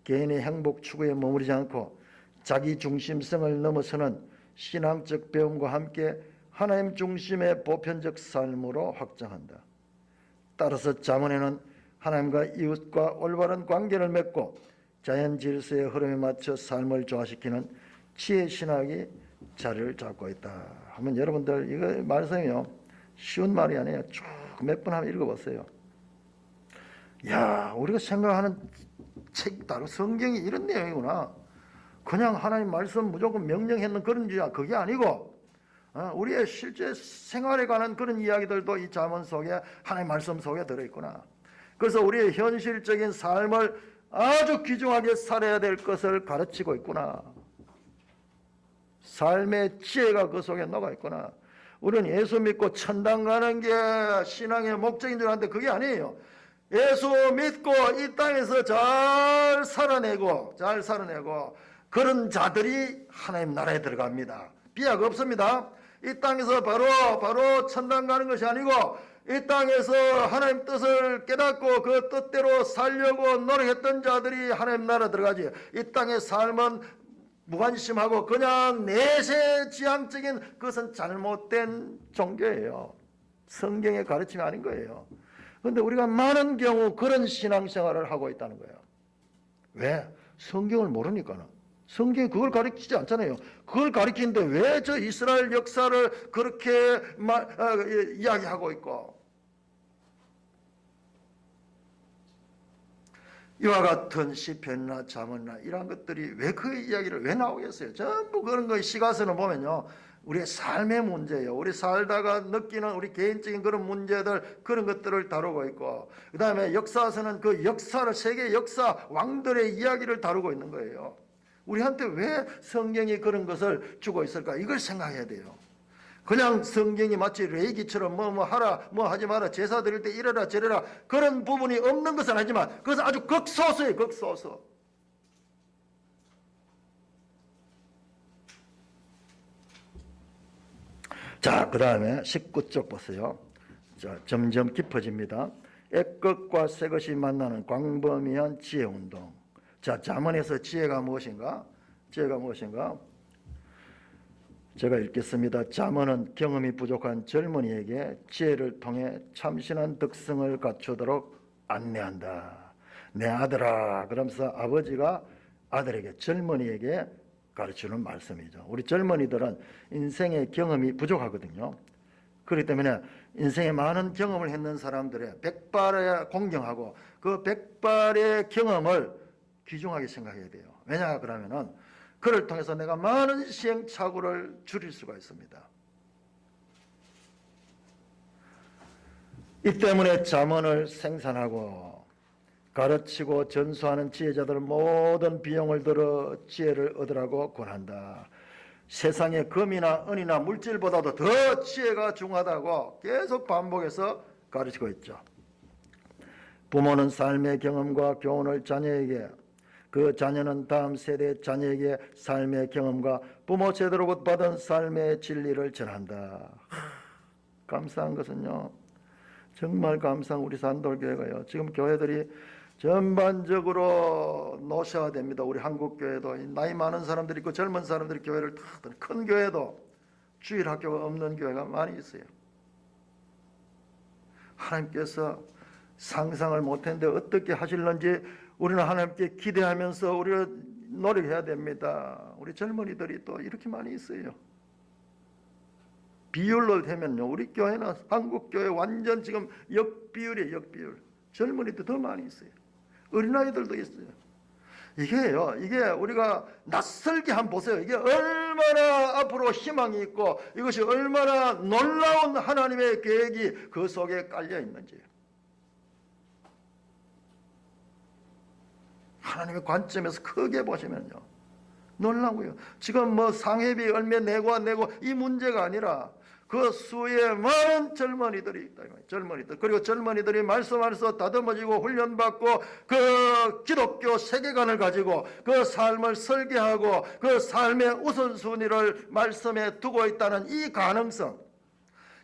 개인의 행복 추구에 머무르지 않고 자기 중심성을 넘어서는 신앙적 배움과 함께 하나님 중심의 보편적 삶으로 확장한다. 따라서 잠언에는 하나님과 이웃과 올바른 관계를 맺고 자연 질서의 흐름에 맞춰 삶을 조화시키는 지혜 신학이 자리를 잡고 있다 하면, 여러분들 이거 말씀이요, 쉬운 말이 아니에요. 쭉 몇 번 한번 읽어보세요. 야, 우리가 생각하는 책 따로 성경이 이런 내용이구나. 그냥 하나님 말씀 무조건 명령했는 그런 이야, 그게 아니고 우리의 실제 생활에 관한 그런 이야기들도 이 잠언 속에, 하나님 말씀 속에 들어있구나. 그래서 우리의 현실적인 삶을 아주 귀중하게 살아야 될 것을 가르치고 있구나. 삶의 지혜가 그 속에 녹아 있구나. 우리는 예수 믿고 천당 가는 게 신앙의 목적인 줄 아는데 그게 아니에요. 예수 믿고 이 땅에서 잘 살아내고 그런 자들이 하나님 나라에 들어갑니다. 비약 없습니다. 이 땅에서 바로 천당 가는 것이 아니고 이 땅에서 하나님 뜻을 깨닫고 그 뜻대로 살려고 노력했던 자들이 하나님 나라 들어가지. 이 땅의 삶은 무관심하고 그냥 내세지향적인 그것은 잘못된 종교예요. 성경의 가르침이 아닌 거예요. 그런데 우리가 많은 경우 그런 신앙생활을 하고 있다는 거예요. 왜? 성경을 모르니까는. 성경이 그걸 가르치지 않잖아요. 그걸 가르치는데 왜 저 이스라엘 역사를 그렇게 이야기하고 있고. 이와 같은 시편이나 잠언이나 이런 것들이 왜 그 이야기를 왜 나오겠어요? 전부 그런 거 시가서는 보면요, 우리의 삶의 문제예요. 우리 살다가 느끼는 우리 개인적인 그런 문제들, 그런 것들을 다루고 있고, 그 다음에 역사서는 그 역사를, 세계 역사 왕들의 이야기를 다루고 있는 거예요. 우리한테 왜 성경이 그런 것을 주고 있을까? 이걸 생각해야 돼요. 그냥 성경이 마치 레이기처럼 뭐 하라, 뭐 하지 마라, 제사 드릴 때 이래라 저래라, 그런 부분이 없는 것은 아니지만 그것은 아주 극소수예요. 극소수. 자, 그 다음에 19쪽 보세요. 자, 점점 깊어집니다. 애것과 새것이 만나는 광범위한 지혜운동. 자, 잠언에서 지혜가 무엇인가? 지혜가 무엇인가? 제가 읽겠습니다. 잠언은 경험이 부족한 젊은이에게 지혜를 통해 참신한 덕성을 갖추도록 안내한다. 내 아들아, 그러면서 아버지가 아들에게, 젊은이에게 가르치는 말씀이죠. 우리 젊은이들은 인생의 경험이 부족하거든요. 그렇기 때문에 인생에 많은 경험을 했는 사람들의 백발에 공경하고 그 백발의 경험을 귀중하게 생각해야 돼요. 왜냐 그러면은 그를 통해서 내가 많은 시행착오를 줄일 수가 있습니다. 이 때문에 잠언을 생산하고 가르치고 전수하는 지혜자들 모든 비용을 들어 지혜를 얻으라고 권한다. 세상의 금이나 은이나 물질보다도 더 지혜가 중요하다고 계속 반복해서 가르치고 있죠. 부모는 삶의 경험과 교훈을 자녀에게, 그 자녀는 다음 세대 자녀에게 삶의 경험과 부모 제대로 받은 삶의 진리를 전한다. 감사한 것은요, 정말 감사한 우리 산돌교회가요, 지금 교회들이 전반적으로 노쇠화됩니다. 우리 한국교회도 나이 많은 사람들이 있고 젊은 사람들이 교회를 다, 큰 교회도 주일학교가 없는 교회가 많이 있어요. 하나님께서 상상을 못했는데 어떻게 하실는지 우리는 하나님께 기대하면서 우리가 노력해야 됩니다. 우리 젊은이들이 또 이렇게 많이 있어요. 비율로 되면요, 우리 교회는 한국교회 완전 지금 역비율이에요. 역비율. 젊은이도 더 많이 있어요. 어린아이들도 있어요. 이게 우리가 낯설게 한번 보세요. 이게 얼마나 앞으로 희망이 있고 이것이 얼마나 놀라운 하나님의 계획이 그 속에 깔려 있는지. 하나님의 관점에서 크게 보시면요, 놀라고요. 지금 뭐 상회비 얼마 내고 안 내고 이 문제가 아니라 그 수의 많은 젊은이들이 있다. 젊은이들, 그리고 젊은이들이 말씀 안에서 다듬어지고 훈련받고 그 기독교 세계관을 가지고 그 삶을 설계하고 그 삶의 우선순위를 말씀에 두고 있다는 이 가능성.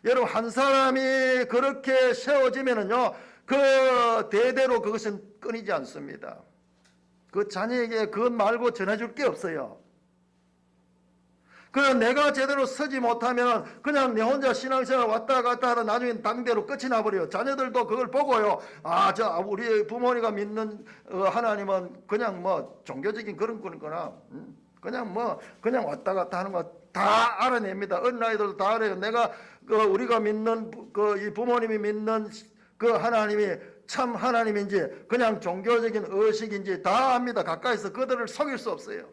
여러분, 한 사람이 그렇게 세워지면은요, 그 대대로 그것은 끊이지 않습니다. 그 자녀에게 그것 말고 전해줄 게 없어요. 그럼 내가 제대로 서지 못하면 그냥 내 혼자 신앙생활 왔다 갔다 하다 나중에 당대로 끝이 나버려요. 자녀들도 그걸 보고요, 우리 부모님가 믿는 하나님은 그냥 뭐 종교적인 그런 거나 그냥 왔다 갔다 하는 거 다 알아냅니다. 어린아이들도 다 알아요. 내가 우리가 믿는 이 부모님이 믿는 그 하나님이 참 하나님인지 그냥 종교적인 의식인지 다 압니다. 가까이서 그들을 속일 수 없어요.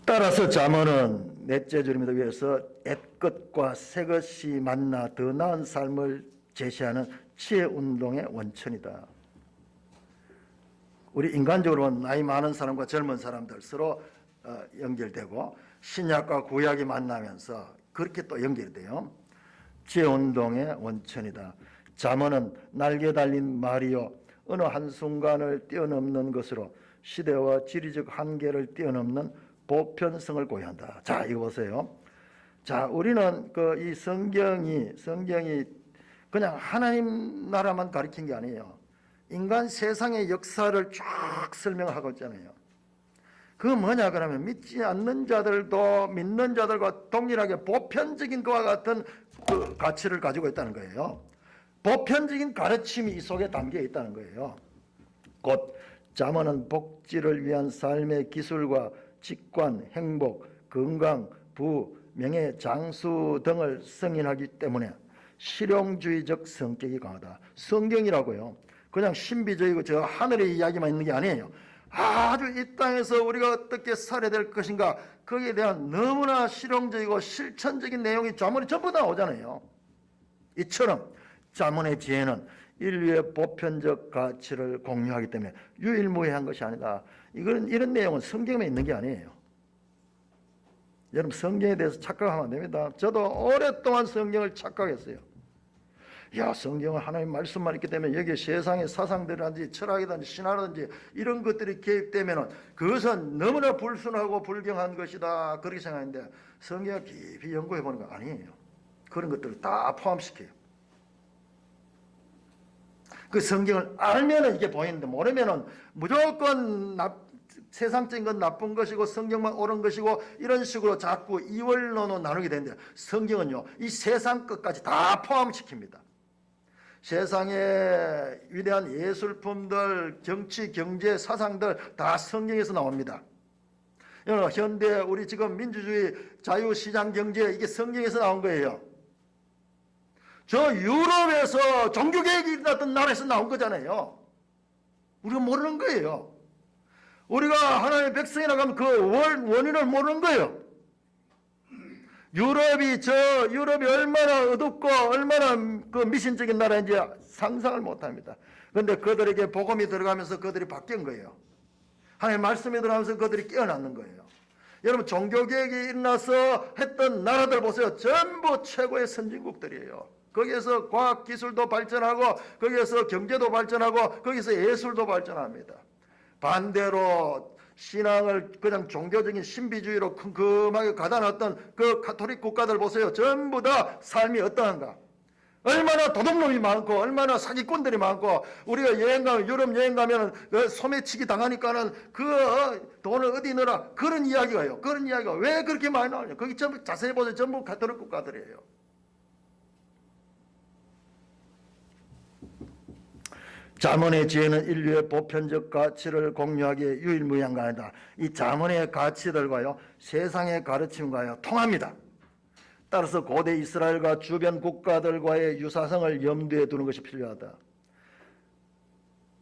따라서 잠언은 넷째 줄입니다. 위해서 옛것과 새것이 만나 더 나은 삶을 제시하는 지혜운동의 원천이다. 우리 인간적으로 나이 많은 사람과 젊은 사람들 서로 연결되고 신약과 구약이 만나면서 그렇게 또 연결돼요. 재운동의 원천이다. 잠언은 날개 달린 말이요 어느 한순간을 뛰어넘는 것으로 시대와 지리적 한계를 뛰어넘는 보편성을 고유한다. 자, 이거 보세요. 자, 우리는 이 성경이 그냥 하나님 나라만 가리킨 게 아니에요. 인간 세상의 역사를 쫙 설명하고 있잖아요. 그 뭐냐 그러면 믿지 않는 자들도 믿는 자들과 동일하게 보편적인 그와 같은 그 가치를 가지고 있다는 거예요. 보편적인 가르침이 이 속에 담겨 있다는 거예요. 곧 잠언은 복지를 위한 삶의 기술과 직관, 행복, 건강, 부, 명예, 장수 등을 승인하기 때문에 실용주의적 성격이 강하다. 성경이라고요. 그냥 신비주의고 저 하늘의 이야기만 있는 게 아니에요. 아주 이 땅에서 우리가 어떻게 살아야 될 것인가, 거기에 대한 너무나 실용적이고 실천적인 내용이 잠언에 전부 다 오잖아요. 이처럼 잠언의 지혜는 인류의 보편적 가치를 공유하기 때문에 유일무이한 것이 아니다. 이런 내용은 성경에 있는 게 아니에요. 여러분, 성경에 대해서 착각하면 안 됩니다. 저도 오랫동안 성경을 착각했어요. 야, 성경은 하나님 말씀만 있기 때문에 여기에 세상의 사상들이라든지 철학이든지 신화라든지 이런 것들이 개입되면 그것은 너무나 불순하고 불경한 것이다, 그렇게 생각하는데 성경을 깊이 연구해 보는 거 아니에요. 그런 것들을 다 포함시켜요. 그 성경을 알면은 이게 보이는데 모르면은 무조건 세상적인 건 나쁜 것이고 성경만 옳은 것이고 이런 식으로 자꾸 이원론으로 나누게 되는데, 성경은요 이 세상 것까지 다 포함시킵니다. 세상의 위대한 예술품들, 정치, 경제, 사상들 다 성경에서 나옵니다. 현대 우리 지금 민주주의, 자유시장 경제, 이게 성경에서 나온 거예요. 저 유럽에서 종교개혁이 일어났던 나라에서 나온 거잖아요. 우리가 모르는 거예요. 우리가 하나님의 백성이라고 하면 그 원인을 모르는 거예요. 유럽이 얼마나 어둡고 얼마나 그 미신적인 나라인지 상상을 못합니다. 그런데 그들에게 복음이 들어가면서 그들이 바뀐 거예요. 하나님의 말씀이 들어가면서 그들이 깨어났는 거예요. 여러분, 종교개혁이 일어나서 했던 나라들 보세요. 전부 최고의 선진국들이에요. 거기에서 과학기술도 발전하고 거기에서 경제도 발전하고 거기서 예술도 발전합니다. 반대로 신앙을 그냥 종교적인 신비주의로 큼큼하게 가다놨던 그 가톨릭 국가들 보세요. 전부 다 삶이 어떠한가. 얼마나 도둑놈이 많고 얼마나 사기꾼들이 많고, 우리가 유럽 여행 가면 소매치기 당하니까는 그 돈을 어디 넣어라, 그런 이야기가요. 그런 이야기가 왜 그렇게 많이 나오냐. 거기 전부 자세히 보세요. 전부 가톨릭 국가들이에요. 잠언의 지혜는 인류의 보편적 가치를 공유하기에 유일무이한 거 아니다. 이 잠언의 가치들과요 세상의 가르침과요 통합니다. 따라서 고대 이스라엘과 주변 국가들과의 유사성을 염두에 두는 것이 필요하다.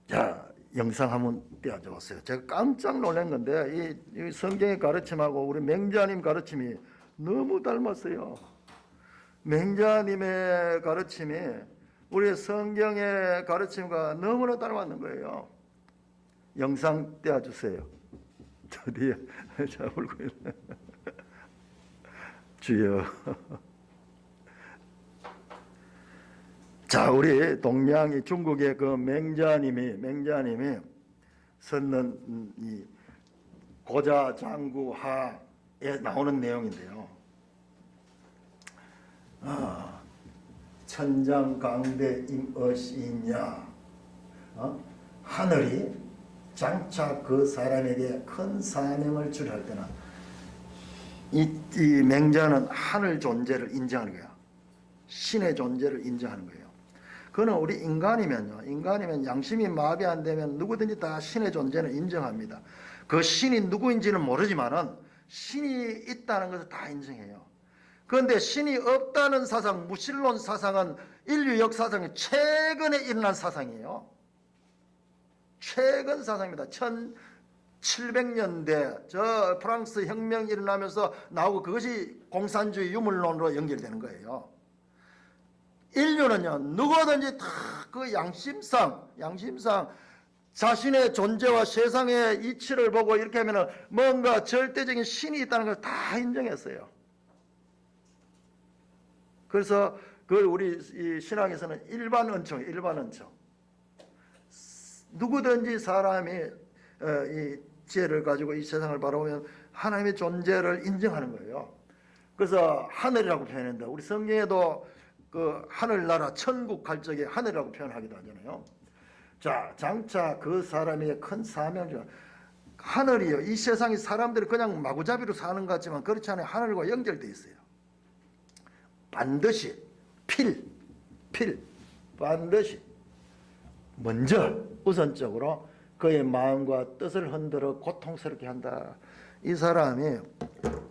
자, 영상 한번 띄워줘 보세요. 제가 깜짝 놀란 건데 이 성경의 가르침하고 우리 맹자님 가르침이 너무 닮았어요. 맹자님의 가르침이 우리 성경의 가르침과 너무나 닮았는 거예요. 영상 띄워주세요. 드디어 자, 울고 있네. 주여. 자, 우리 동양이 중국의 그 맹자님이 썼는 이 고자장구하에 나오는 내용인데요. 천장강대 임엇이냐, 하늘이 장차 그 사람에게 큰 사명을 주려 할 때는 이 맹자는 하늘 존재를 인정하는 거야. 신의 존재를 인정하는 거예요. 그는 우리 인간이면 양심이 마비 안 되면 누구든지 다 신의 존재는 인정합니다. 그 신이 누구인지는 모르지만은 신이 있다는 것을 다 인정해요. 그런데 신이 없다는 사상, 무신론 사상은 인류 역사상에 최근에 일어난 사상이에요. 최근 사상입니다. 1700년대 저 프랑스 혁명이 일어나면서 나오고 그것이 공산주의 유물론으로 연결되는 거예요. 인류는요 누구든지 다 그 양심상 자신의 존재와 세상의 이치를 보고 이렇게 하면 뭔가 절대적인 신이 있다는 걸 다 인정했어요. 그래서 그걸 우리 이 신학에서는 일반 은총, 일반 은총. 누구든지 사람이 이 지혜를 가지고 이 세상을 바라보면 하나님의 존재를 인정하는 거예요. 그래서 하늘이라고 표현한다. 우리 성경에도 그 하늘나라 천국 갈 적에 하늘이라고 표현하기도 하잖아요. 자, 장차 그 사람에게 큰 사명이죠. 하늘이요. 이 세상의 사람들이 그냥 마구잡이로 사는 것 같지만 그렇지 않아요. 하늘과 연결되어 있어요. 반드시 필 반드시 먼저 우선적으로 그의 마음과 뜻을 흔들어 고통스럽게 한다. 이 사람이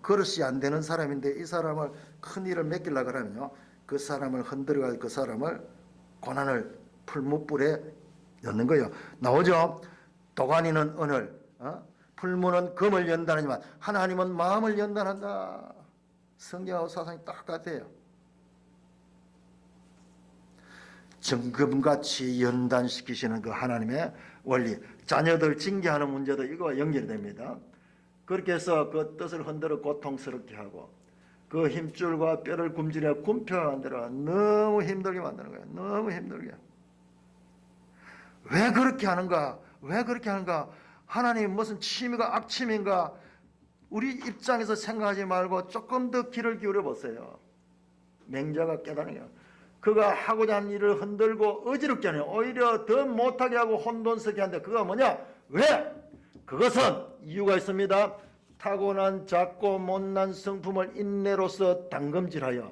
그릇이 안 되는 사람인데 이 사람을 큰 일을 맡기려고 하면요, 그 사람을 흔들어 그 사람을 고난을 풀무불에 넣는 거예요. 나오죠. 도가니는 은을, 풀무는 금을 연단하지만 하나님은 마음을 연단한다. 성경하고 사상이 똑같아요. 정금같이 연단시키시는 그 하나님의 원리, 자녀들 징계하는 문제도 이거와 연결됩니다. 그렇게 해서 그 뜻을 흔들어 고통스럽게 하고 그 힘줄과 뼈를 굶주려 굶혀가 만들어 너무 힘들게 만드는 거예요. 너무 힘들게. 왜 그렇게 하는가? 왜 그렇게 하는가? 하나님 무슨 취미가 악취미인가? 우리 입장에서 생각하지 말고 조금 더 귀를 기울여 보세요. 맹자가 깨달은 거예요. 그가 하고자 하는 일을 흔들고 어지럽게 하네요. 오히려 더 못하게 하고 혼돈스럽게 하는데 그가 뭐냐? 왜? 그것은 이유가 있습니다. 타고난 작고 못난 성품을 인내로서 당금질하여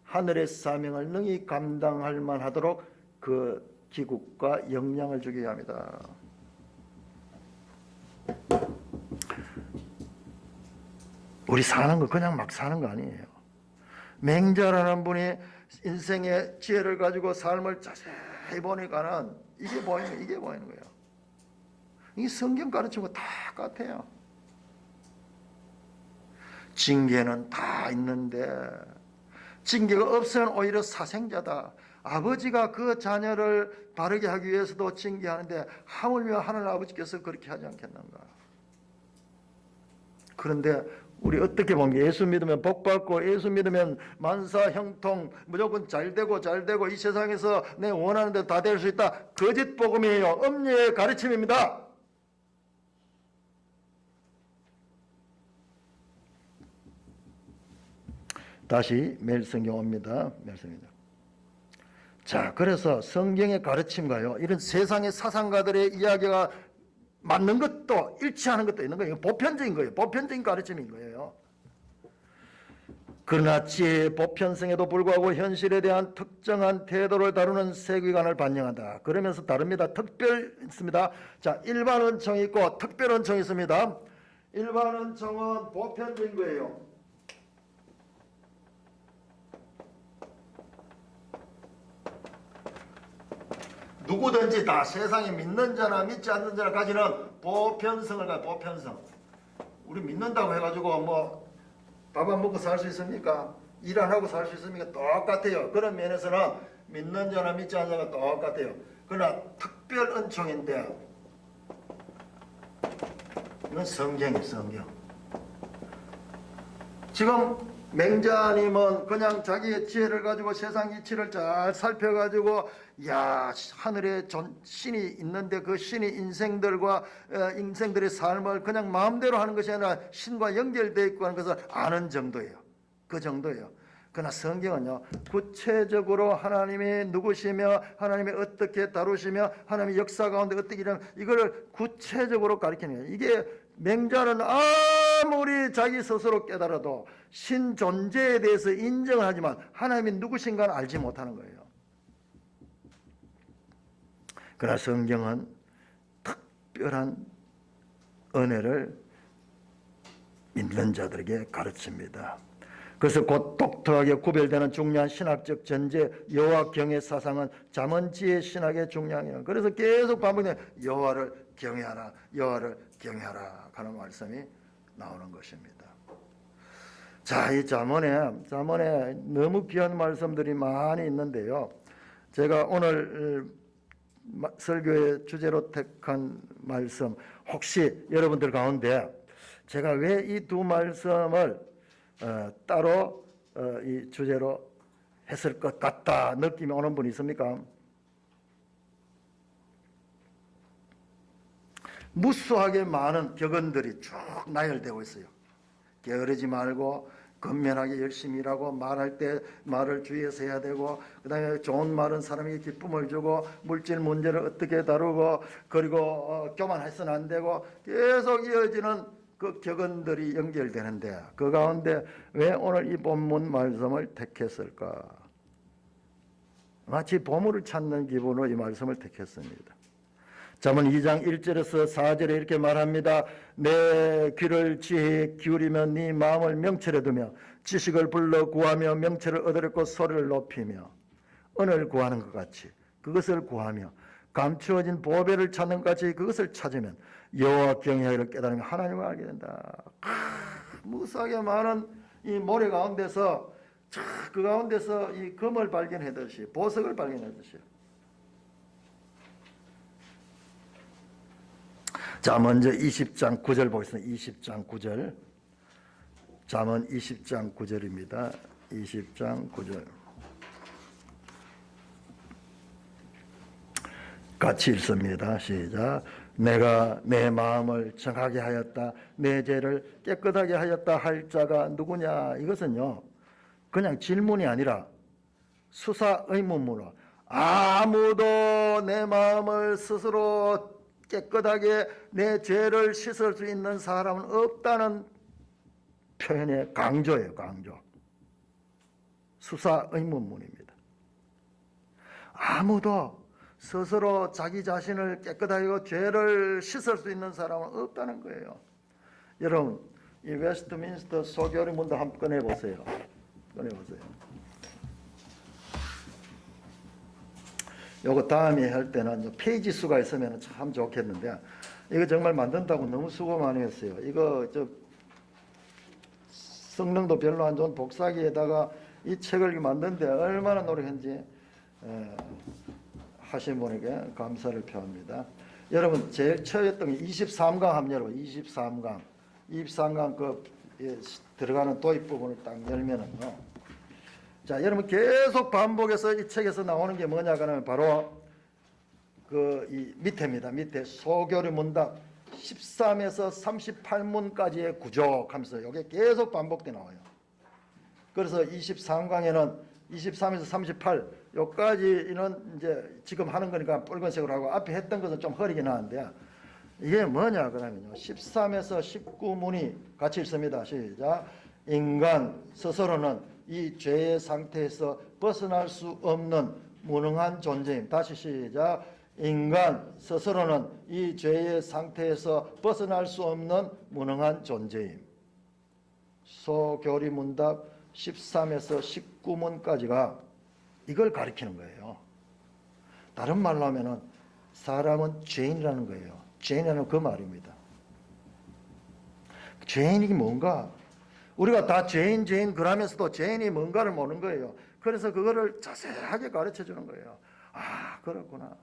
하늘의 사명을 능히 감당할 만하도록 그 기국과 역량을 주게 합니다. 우리 사는 거 그냥 막 사는 거 아니에요. 맹자라는 분이 인생의 지혜를 가지고 삶을 자세히 보니까는 이게 보이는 거예요. 이 성경 가르치고 다 같아요. 징계는 다 있는데 징계가 없으면 오히려 사생자다. 아버지가 그 자녀를 바르게 하기 위해서도 징계하는데 하물며 하늘 아버지께서 그렇게 하지 않겠는가. 그런데 우리 어떻게 보면 예수 믿으면 복 받고 예수 믿으면 만사 형통 무조건 잘되고 이 세상에서 내 원하는 대로 다 될 수 있다. 거짓 복음이에요. 음녀의 가르침입니다. 다시 매일 성경 옵니다. 자, 그래서 성경의 가르침과요, 이런 세상의 사상가들의 이야기가 맞는 것도 일치하는 것도 있는 거예요. 보편적인 거예요. 보편적인 가르침인 거예요. 그러나 지혜의 보편성에도 불구하고 현실에 대한 특정한 태도를 다루는 세계관을 반영한다. 그러면서 다릅니다. 특별 있습니다. 자, 일반 은총이 있고 특별 은총이 있습니다. 일반 은총은 보편적인 거예요. 누구든지 다 세상에 믿는 자나 믿지 않는 자나 가지는 보편성을 가요. 보편성. 우리 믿는다고 해가지고 뭐 밥 안 먹고 살 수 있습니까? 일 안 하고 살 수 있습니까? 똑같아요. 그런 면에서는 믿는 자나 믿지 않는 자가 똑같아요. 그러나 특별 은총인데 이건 성경이에요. 성경. 지금 맹자님은 그냥 자기의 지혜를 가지고 세상 이치를 잘 살펴가지고 야, 하늘에 신이 있는데 그 신이 인생들의 삶을 그냥 마음대로 하는 것이 아니라 신과 연결되어 있고 하는 것을 아는 정도예요. 그 정도예요. 그러나 성경은요, 구체적으로 하나님이 누구시며 하나님이 어떻게 다루시며 하나님의 역사 가운데 어떻게 일하는 이거를 구체적으로 가르치는 거예요. 이게 맹자는 아무리 자기 스스로 깨달아도 신 존재에 대해서 인정을 하지만 하나님이 누구신가는 알지 못하는 거예요. 그러나 성경은 특별한 은혜를 믿는 자들에게 가르칩니다. 그래서 곧 독특하게 구별되는 중요한 신학적 전제 여호와경의 사상은 잠언지혜 신학의 중량이에요. 그래서 계속 반복되는 여호와를 경외하라, 여호와를 경외하라 하는 말씀이 나오는 것입니다. 자, 이 잠언에 너무 귀한 말씀들이 많이 있는데요. 제가 오늘 설교의 주제로 택한 말씀, 혹시 여러분들 가운데 제가 왜 이 두 말씀을 따로 이 주제로 했을 것 같다 느낌이 오는 분 있습니까? 무수하게 많은 격언들이 쭉 나열되고 있어요. 게으르지 말고 건면하게 열심히 일하고, 말할 때 말을 주의해서 해야 되고, 그 다음에 좋은 말은 사람에게 기쁨을 주고, 물질 문제를 어떻게 다루고, 그리고 교만해서는 안 되고, 계속 이어지는 그 격언들이 연결되는데, 그 가운데 왜 오늘 이 본문 말씀을 택했을까? 마치 보물을 찾는 기분으로 이 말씀을 택했습니다. 잠언 2장 1절에서 4절에 이렇게 말합니다. 내 귀를 지혜에 기울이며 네 마음을 명철에 두며 지식을 불러 구하며 명철을 얻으려고 소리를 높이며, 은을 구하는 것 같이 그것을 구하며 감추어진 보배를 찾는 것 같이 그것을 찾으면 여호와 경외하기를 깨달으며 하나님을 알게 된다. 무수하게 많은 이 모래 가운데서 그 가운데서 이 금을 발견하듯이, 보석을 발견하듯이. 자, 먼저 20장 9절 보겠습니다. 20장 9절. 잠언 20장 9절입니다. 20장 9절. 같이 읽습니다. 시작. 내가 내 마음을 정하게 하였다, 내 죄를 깨끗하게 하였다 할 자가 누구냐? 이것은요, 그냥 질문이 아니라 수사 의문문으로, 아무도 내 마음을 스스로 깨끗하게 내 죄를 씻을 수 있는 사람은 없다는 표현의 강조예요. 강조. 수사 의문문입니다. 아무도 스스로 자기 자신을 깨끗하게 죄를 씻을 수 있는 사람은 없다는 거예요. 여러분, 이 웨스트민스터 소교리 문도 한번 꺼내보세요. 꺼내보세요. 요거 다음에 할 때는 페이지 수가 있으면 참 좋겠는데, 이거 정말 만든다고 너무 수고 많이 했어요. 이거 성능도 별로 안 좋은 복사기에다가 이 책을 만드는데 얼마나 노력했는지 하신 분에게 감사를 표합니다. 여러분, 제일 처였던 게 23강 한번 열어봐요. 23강 그 들어가는 도입 부분을 딱 열면은요. 자, 여러분 계속 반복해서 이 책에서 나오는 게 뭐냐 그러면 바로 이 밑에입니다. 밑에 소교리 문답 13에서 38문까지의 구조 하면서 이게 계속 반복돼 나와요. 그래서 23강에는 23에서 38 여기까지는 이제 지금 하는 거니까 붉은색으로 하고, 앞에 했던 것은 좀 흐리긴 하는데, 이게 뭐냐 그러면요, 13에서 19문이 같이 있습니다. 시작. 인간 스스로는 이 죄의 상태에서 벗어날 수 없는 무능한 존재임. 다시 시작. 인간 스스로는 이 죄의 상태에서 벗어날 수 없는 무능한 존재임. 소교리 문답 13에서 19문까지가 이걸 가리키는 거예요. 다른 말로 하면은 사람은 죄인이라는 거예요. 죄인이라는 그 말입니다. 죄인이 뭔가? 우리가 다 죄인 그러면서도 죄인이 뭔가를 모르는 거예요. 그래서 그거를 자세하게 가르쳐 주는 거예요. 아, 그렇구나.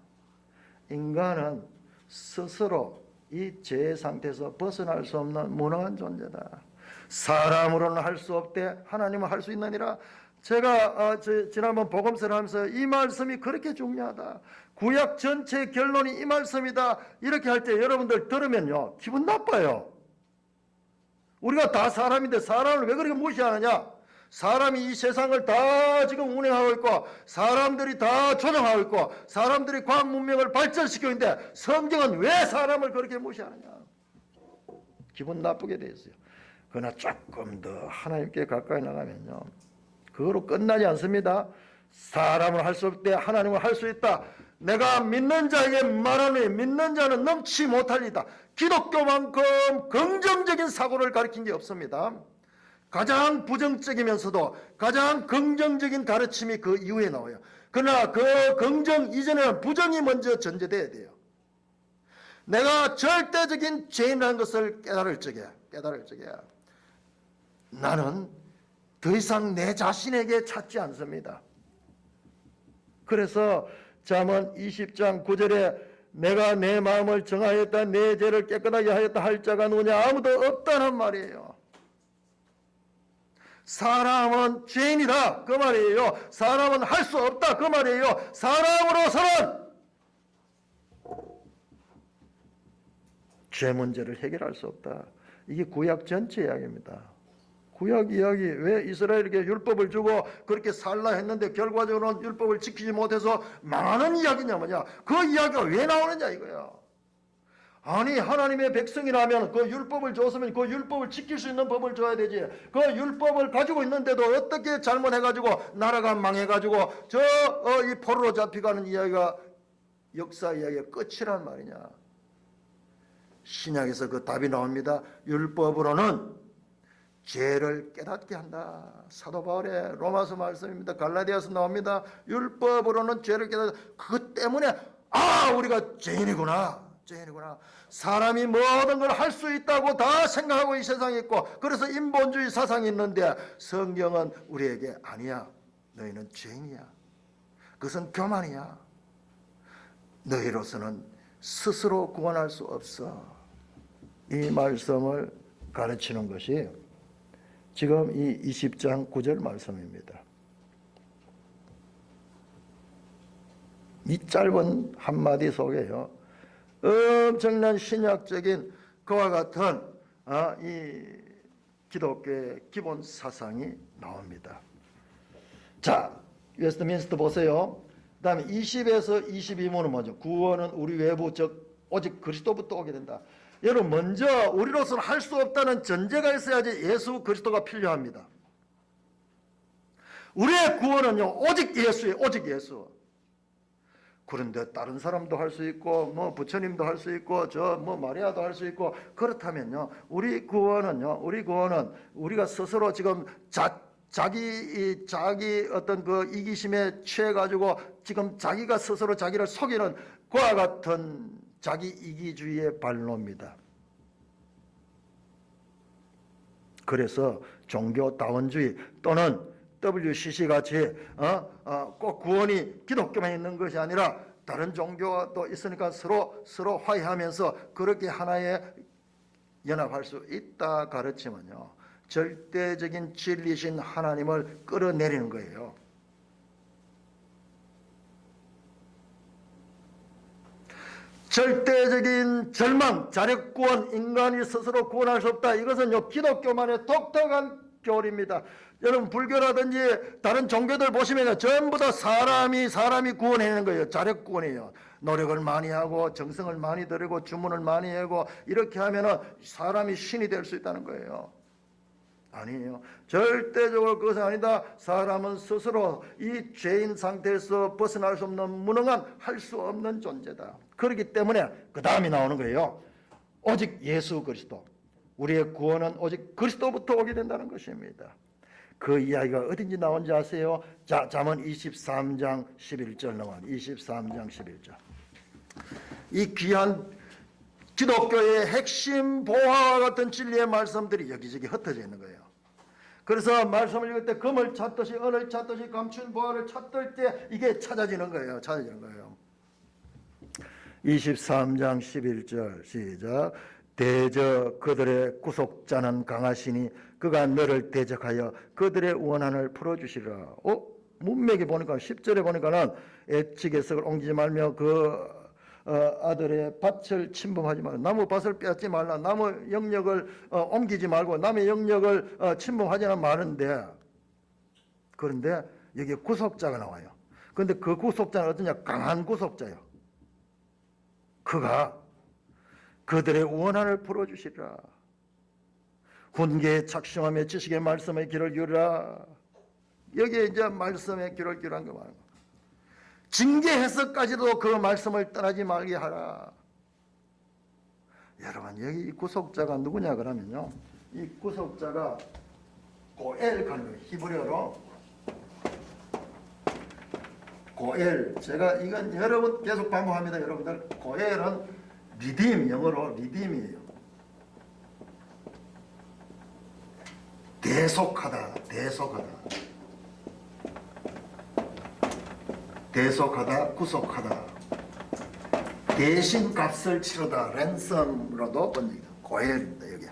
인간은 스스로 이 죄의 상태에서 벗어날 수 없는 무능한 존재다. 사람으로는 할 수 없대, 하나님은 할 수 있느니라. 제가 지난번 복음서를 하면서 이 말씀이 그렇게 중요하다, 구약 전체의 결론이 이 말씀이다, 이렇게 할 때 여러분들 들으면요 기분 나빠요. 우리가 다 사람인데 사람을 왜 그렇게 무시하느냐? 사람이 이 세상을 다 지금 운행하고 있고, 사람들이 다 조정하고 있고, 사람들이 과학 문명을 발전시키고 있는데 성경은 왜 사람을 그렇게 무시하느냐? 기분 나쁘게 돼 있어요. 그러나 조금 더 하나님께 가까이 나가면요, 그거로 끝나지 않습니다. 사람을 할 수 없대, 하나님을 할 수 있다. 내가 믿는 자에게 말하노니 믿는 자는 넘치 못할리다. 기독교만큼 긍정적인 사고를 가리킨 게 없습니다. 가장 부정적이면서도 가장 긍정적인 가르침이 그 이후에 나와요. 그러나 그 긍정 이전에는 부정이 먼저 전제돼야 돼요. 내가 절대적인 죄인이라는 것을 깨달을 적에 나는 더 이상 내 자신에게 찾지 않습니다. 그래서 잠언 20장 9절에 내가 내 마음을 정하였다, 내 죄를 깨끗하게 하였다 할 자가 누구냐? 아무도 없다는 말이에요. 사람은 죄인이다 그 말이에요. 사람은 할 수 없다 그 말이에요. 사람으로서는 죄 문제를 해결할 수 없다. 이게 구약 전체 이야기입니다. 구약 이야기, 왜 이스라엘에게 율법을 주고 그렇게 살라 했는데 결과적으로는 율법을 지키지 못해서 망하는 이야기냐 뭐냐. 그 이야기가 왜 나오느냐 이거야. 아니 하나님의 백성이라면 그 율법을 줬으면 그 율법을 지킬 수 있는 법을 줘야 되지. 그 율법을 가지고 있는데도 어떻게 잘못해가지고 나라가 망해가지고 이 포로로 잡혀가는 이야기가 역사 이야기의 끝이란 말이냐. 신약에서 그 답이 나옵니다. 율법으로는 죄를 깨닫게 한다. 사도 바울의 로마서 말씀입니다. 갈라디아서 나옵니다. 율법으로는 죄를 깨닫게. 그것 때문에 우리가 죄인이구나. 사람이 모든 걸 할 수 있다고 다 생각하고 이 세상에 있고, 그래서 인본주의 사상이 있는데 성경은 우리에게 아니야. 너희는 죄인이야. 그것은 교만이야. 너희로서는 스스로 구원할 수 없어. 이 말씀을 가르치는 것이 지금 이 20장 9절 말씀입니다. 이 짧은 한마디 속에요, 엄청난 신약적인 그와 같은 이 기독교의 기본 사상이 나옵니다. 자, 웨스트민스터 보세요. 그 다음에 20에서 22문은 뭐죠? 구원은 우리 외부 즉 오직 그리스도부터 오게 된다. 여러분, 먼저 우리로서는 할 수 없다는 전제가 있어야지 예수 그리스도가 필요합니다. 우리의 구원은요 오직 예수예요. 오직 예수. 그런데 다른 사람도 할 수 있고 뭐 부처님도 할 수 있고 마리아도 할 수 있고, 그렇다면요 우리 구원은 우리가 스스로 지금 자기 어떤 그 이기심에 취해 가지고 지금 자기가 스스로 자기를 속이는 그와 같은 자기 이기주의의 반론입니다. 그래서 종교다원주의 또는 WCC 같이 꼭 구원이 기독교만 있는 것이 아니라 다른 종교가 또 있으니까 서로 화해하면서 그렇게 하나의 연합할 수 있다 가르치면요 절대적인 진리신 하나님을 끌어내리는 거예요. 절대적인 절망, 자력구원, 인간이 스스로 구원할 수 없다. 이것은 기독교만의 독특한 교리입니다. 여러분, 불교라든지 다른 종교들 보시면 전부 다 사람이 구원해내는 거예요. 자력구원이에요. 노력을 많이 하고 정성을 많이 들이고 주문을 많이 하고 이렇게 하면 사람이 신이 될 수 있다는 거예요. 아니에요. 절대적으로 그것은 아니다. 사람은 스스로 이 죄인 상태에서 벗어날 수 없는 무능한 할 수 없는 존재다. 그렇기 때문에 그 다음이 나오는 거예요. 오직 예수 그리스도. 우리의 구원은 오직 그리스도부터 오게 된다는 것입니다. 그 이야기가 어딘지 나온지 아세요? 자, 잠언 23장 11절 넘어가. 23장 11절. 이 귀한 기독교의 핵심 보화와 같은 진리의 말씀들이 여기저기 흩어져 있는 거예요. 그래서 말씀을 읽을 때 금을 찾듯이 은을 찾듯이 감춘 보화를 찾을 때 이게 찾아지는 거예요. 23장 11절 시작. 대저 그들의 구속자는 강하시니 그가 너를 대적하여 그들의 원한을 풀어주시리라. 문맥에 보니까 10절에 보니까는 애측에서 옮기지 말며 그 아들의 밭을 침범하지 말라. 나무 밭을 빼앗지 말라. 나무 영역을 옮기지 말고 남의 영역을 침범하지는 마는데, 그런데 여기 구속자가 나와요. 그런데 그 구속자는 어떠냐? 강한 구속자요. 그가 그들의 원한을 풀어주시리라. 훈계에 착심하며 지식의 말씀에 귀를 기울이라. 여기에 이제 말씀에 귀를 기울이는 거 말이야. 징계해서까지도 그 말씀을 떠나지 말게 하라. 여러분, 여기 이 구속자가 누구냐 그러면요, 이 구속자가 고엘 가는 히브리어로 고엘. 제가 이건 여러분 계속 반복합니다. 여러분들, 고엘은 리딤, 영어로 리딤이에요. 대속하다. 대속하다, 구속하다, 대신 값을 치르다, 랜섬으로도 번역이다. 고헬입니다. 여기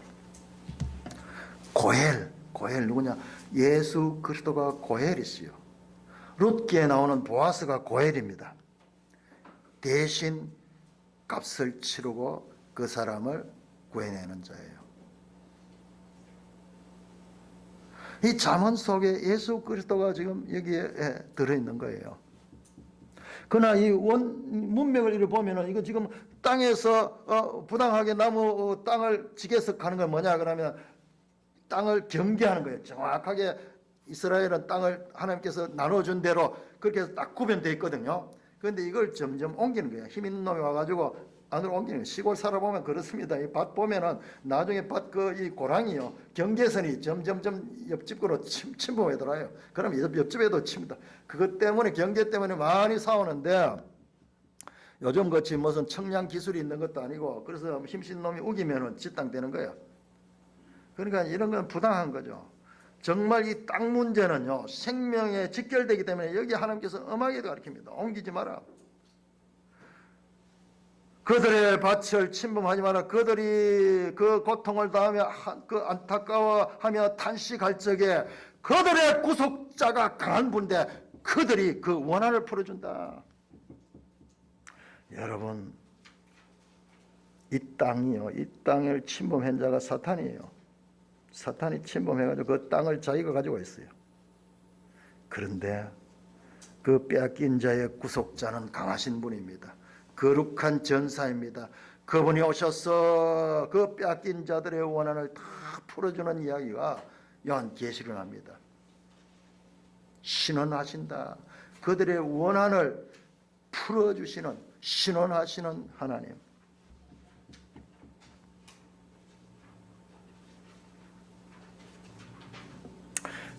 고헬 누구냐? 예수 그리스도가 고헬이시요. 룻기에 나오는 보아스가 고헬입니다. 대신 값을 치르고 그 사람을 구해내는 자예요. 이 잠언 속에 예수 그리스도가 지금 여기에 들어있는 거예요. 그러나 이 문맥을 이렇게 보면은 이거 지금 땅에서 부당하게 나무 땅을 지게서 가는 건 뭐냐 그러면 땅을 경계하는 거예요. 정확하게 이스라엘은 땅을 하나님께서 나눠준 대로 그렇게 딱 구별되어 있거든요. 그런데 이걸 점점 옮기는 거예요. 힘 있는 놈이 와가지고 안으로 옮기는 거예요. 시골 살아보면 그렇습니다. 이 밭 보면은 나중에 밭 이 고랑이요. 경계선이 점점점 옆집으로 침범해 들어요. 그럼 옆집에도 칩니다. 그것 때문에 경계 때문에 많이 싸우는데 요즘 같이 무슨 청량 기술이 있는 것도 아니고 그래서 힘신 놈이 우기면은 지땅 되는 거예요. 그러니까 이런 건 부당한 거죠. 정말 이 땅 문제는요 생명에 직결되기 때문에 여기 하나님께서 엄하게도 가르칩니다. 옮기지 마라. 그들의 밭을 침범하지 마라. 그들이 그 고통을 당하며 그 안타까워하며 탄식할 적에 그들의 구속자가 강한 분인데 그들이 그 원한을 풀어준다. 여러분 이 땅이요, 이 땅을 침범한 자가 사탄이에요. 사탄이 침범해가지고 그 땅을 자기가 가지고 있어요. 그런데 그 빼앗긴 자의 구속자는 강하신 분입니다. 거룩한 전사입니다. 그분이 오셔서 그 빼앗긴 자들의 원한을 다 풀어주는 이야기가 요한계시록에 납니다. 신원하신다. 그들의 원한을 풀어주시는 신원하시는 하나님.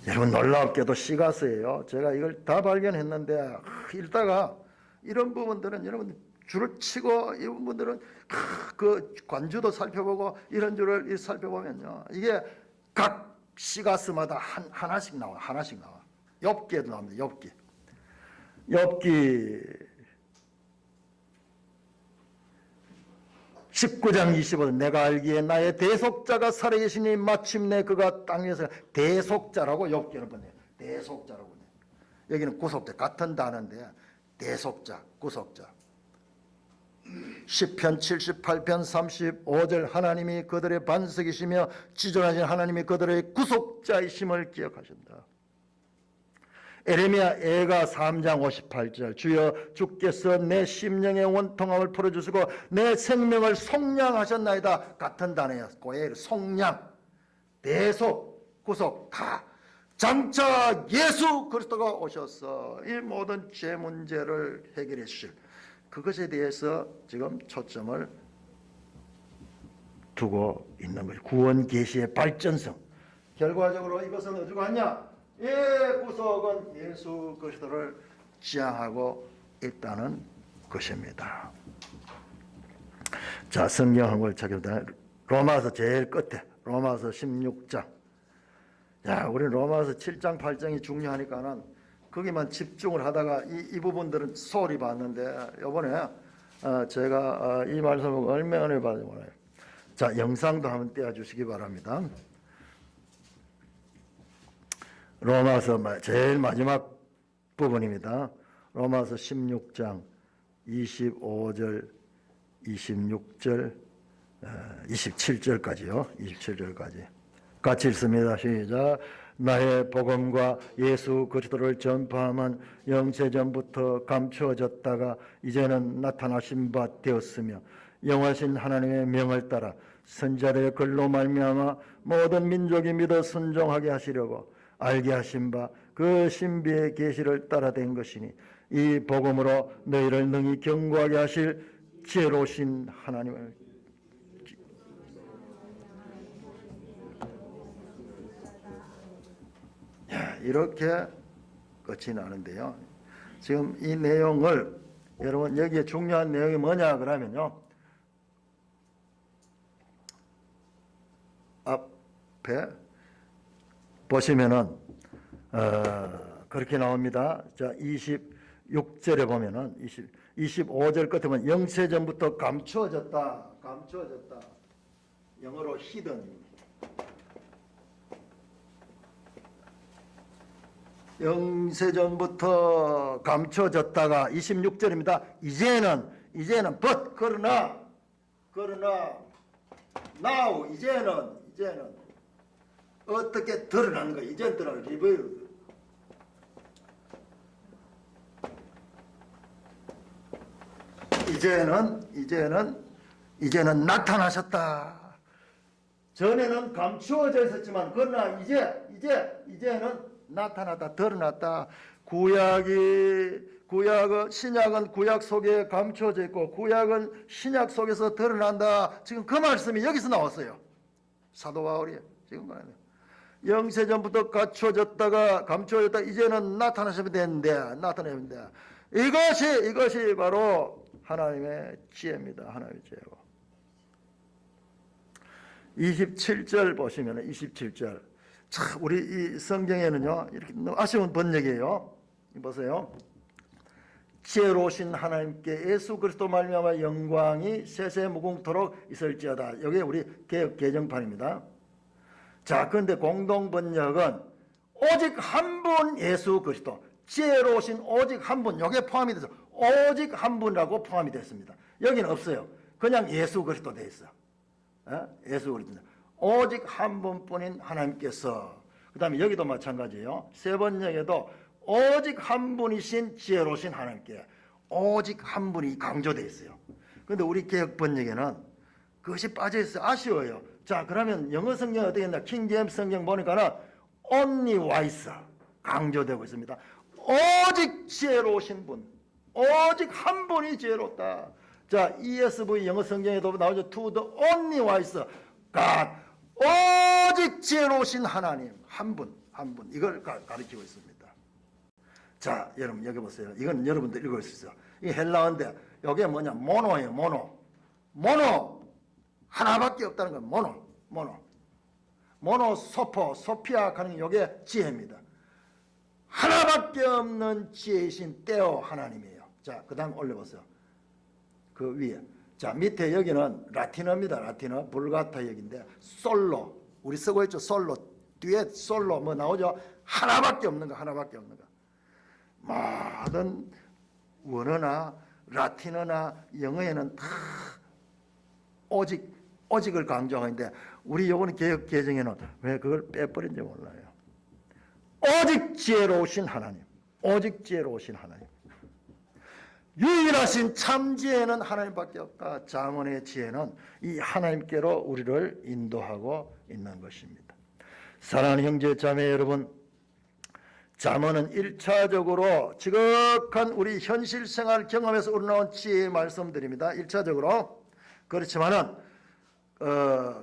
여러분 놀랍게도 시가스예요. 제가 이걸 다 발견했는데 읽다가 이런 부분들은 여러분 줄을 치고 이런 분들은 그 관주도 살펴보고 이런 줄을 살펴보면요. 이게 각 시가스마다 하나씩 나와. 하나씩 나와. 욥기에도 나옵니다. 욥기 19장 25절 내가 알기에 나의 대속자가 살아계시니 마침내 그가 땅에서 대속자라고 욥기는 번역해요. 대속자라고 번역해요. 여기는 구속자 같은 단어인데 대속자, 구속자. 시편 78편 35절 하나님이 그들의 반석이시며 지존하신 하나님이 그들의 구속자이심을 기억하신다. 에레미야 애가 3장 58절 주여 주께서 내 심령의 원통함을 풀어주시고 내 생명을 속량하셨나이다. 같은 단어야. 고엘 속량, 대속, 구속 다 장차 예수 그리스도가 오셔서 이 모든 죄 문제를 해결해 주실 그것에 대해서 지금 초점을 두고 있는 거죠. 구원 계시의 발전성. 결과적으로 이것은 어디로 갔냐? 구속은 예수 그리스도를 지향하고 있다는 것입니다. 자, 성경 한 권 찾아보자. 로마서 제일 끝에 로마서 16장. 야, 우리 로마서 7장 8장이 중요하니까는 거기만 집중을 하다가 이 부분들은 소홀히 봤는데 이번에 제가 이 말씀을 얼마나 은혜 받은지 몰라요. 자, 영상도 한번 띄워주시기 바랍니다. 로마서 제일 마지막 부분입니다. 로마서 16장 25절, 26절, 27절까지요. 27절까지. 같이 읽습니다. 시작. 나의 복음과 예수 그리스도를 전파함은 영세전부터 감추어졌다가 이제는 나타나신 바 되었으며 영화신 하나님의 명을 따라 선자들의 글로 말미암아 모든 민족이 믿어 순종하게 하시려고 알게 하신 바 그 신비의 계시를 따라된 것이니 이 복음으로 너희를 능히 견고하게 하실 지혜로우신 하나님을 이렇게 끝이 나는데요. 지금 이 내용을 여러분 여기에 중요한 내용이 뭐냐 그러면요. 앞에 보시면은 그렇게 나옵니다. 자, 26절에 보면은 25절 끝에 보면 영세전부터 감추어졌다. 영어로 hidden입니다. 영세전부터 감춰졌다가 26절입니다. 이제는 but 그러나 now 이제는 어떻게 드러나는 거예요. 이제는 드러나는 리뷰. 이제는 나타나셨다. 전에는 감추어져 있었지만 그러나 이제는 나타났다. 드러났다. 신약은 구약 속에 감추어져 있고 구약은 신약 속에서 드러난다. 지금 그 말씀이 여기서 나왔어요. 사도 바울이 지금 말하는 영세전부터 감추어졌다 이제는 나타나시면 되는데 이것이 바로 하나님의 지혜입니다. 하나님의 지혜고. 27절 보시면 27절. 참 우리 이 성경에는요 이렇게 너무 아쉬운 번역이에요. 보세요. 지혜로우신 하나님께 예수 그리스도 말미암아 영광이 세세무궁토록 있을지어다. 여기 우리 개역 개정판입니다. 자, 그런데 공동 번역은 오직 한 분 예수 그리스도, 지혜로우신 오직 한 분, 여기에 포함이 돼서 오직 한 분이라고 포함이 됐습니다. 여기는 없어요. 그냥 예수 그리스도 돼 있어. 예수 그리스도. 오직 한 분뿐인 하나님께서. 그 다음에 여기도 마찬가지예요. 세 번역에도 오직 한 분이신 지혜로우신 하나님께 오직 한 분이 강조되어 있어요. 그런데 우리 개역 번역에는 그것이 빠져 있어요. 아쉬워요. 자, 그러면 영어 성경 어떻게 했나? 킹 제임스 성경 보니까는 only wise 강조되고 있습니다. 오직 지혜로우신 분, 오직 한 분이 지혜롭다. 자, ESV 영어 성경에도 나오죠. To the only wise God, 오직 지혜로우신 하나님 한 분 이걸 가르치고 있습니다. 자, 여러분 여기 보세요. 이건 여러분들 읽을 수 있어요. 이 헬라어인데 이게 뭐냐? 모노예요. 모노 하나밖에 없다는 건 모노 소피아 하는 이게 지혜입니다. 하나밖에 없는 지혜이신 때오 하나님이에요. 자, 그 다음 올려보세요. 그 위에. 자, 밑에 여기는 라틴어입니다. 라틴어 불가타 역인데 솔로 우리 쓰고 있죠. 솔로 뒤에 솔로 뭐 나오죠. 하나밖에 없는 거. 모든 원어나 라틴어나 영어에는 다 오직을 강조하는데 우리 요번 개역 개정에는 왜 그걸 빼버린지 몰라요. 오직 지혜로우신 하나님. 유일하신 참지혜는 하나님밖에 없다. 잠언의 지혜는 이 하나님께로 우리를 인도하고 있는 것입니다. 사랑하는 형제 자매 여러분, 잠언은 1차적으로 지극한 우리 현실생활 경험에서 우러나온 지혜의 말씀드립니다. 1차적으로. 그렇지만은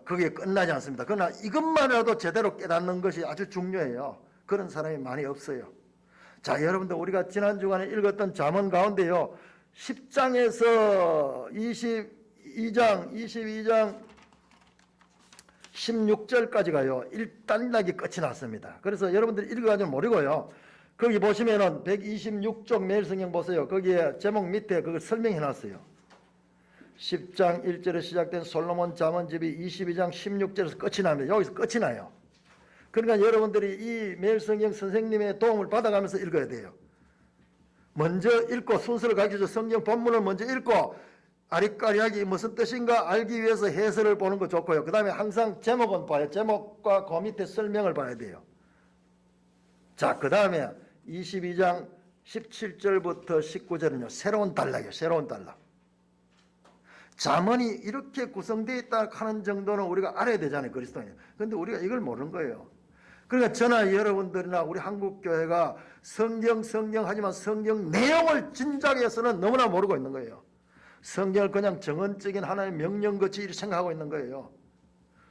그게 끝나지 않습니다. 그러나 이것만이라도 제대로 깨닫는 것이 아주 중요해요. 그런 사람이 많이 없어요. 자, 여러분들 우리가 지난 주간에 읽었던 잠언 가운데요 10장에서 22장 16절까지 가요. 일단락이 끝이 났습니다. 그래서 여러분들이 읽어가지고 모르고요. 거기 보시면은 126쪽 매일성경 보세요. 거기에 제목 밑에 그걸 설명해 놨어요. 10장 1절에 시작된 솔로몬 잠언집이 22장 16절에서 끝이 납니다. 여기서 끝이 나요. 그러니까 여러분들이 이 매일성경 선생님의 도움을 받아가면서 읽어야 돼요. 먼저 읽고 순서를 가르쳐줘. 성경 본문을 먼저 읽고 아리까리하게 무슨 뜻인가 알기 위해서 해설을 보는 거 좋고요. 그 다음에 항상 제목은 봐요. 제목과 그 밑에 설명을 봐야 돼요. 자, 그 다음에 22장 17절부터 19절은요. 새로운 단락이에요. 새로운 단락. 잠언이 이렇게 구성되어 있다 하는 정도는 우리가 알아야 되잖아요. 그리스도인. 그런데 우리가 이걸 모르는 거예요. 그러니까 저나 여러분들이나 우리 한국교회가 성경 하지만 성경 내용을 진작에서는 너무나 모르고 있는 거예요. 성경을 그냥 정언적인 하나의 명령같이 이렇게 생각하고 있는 거예요.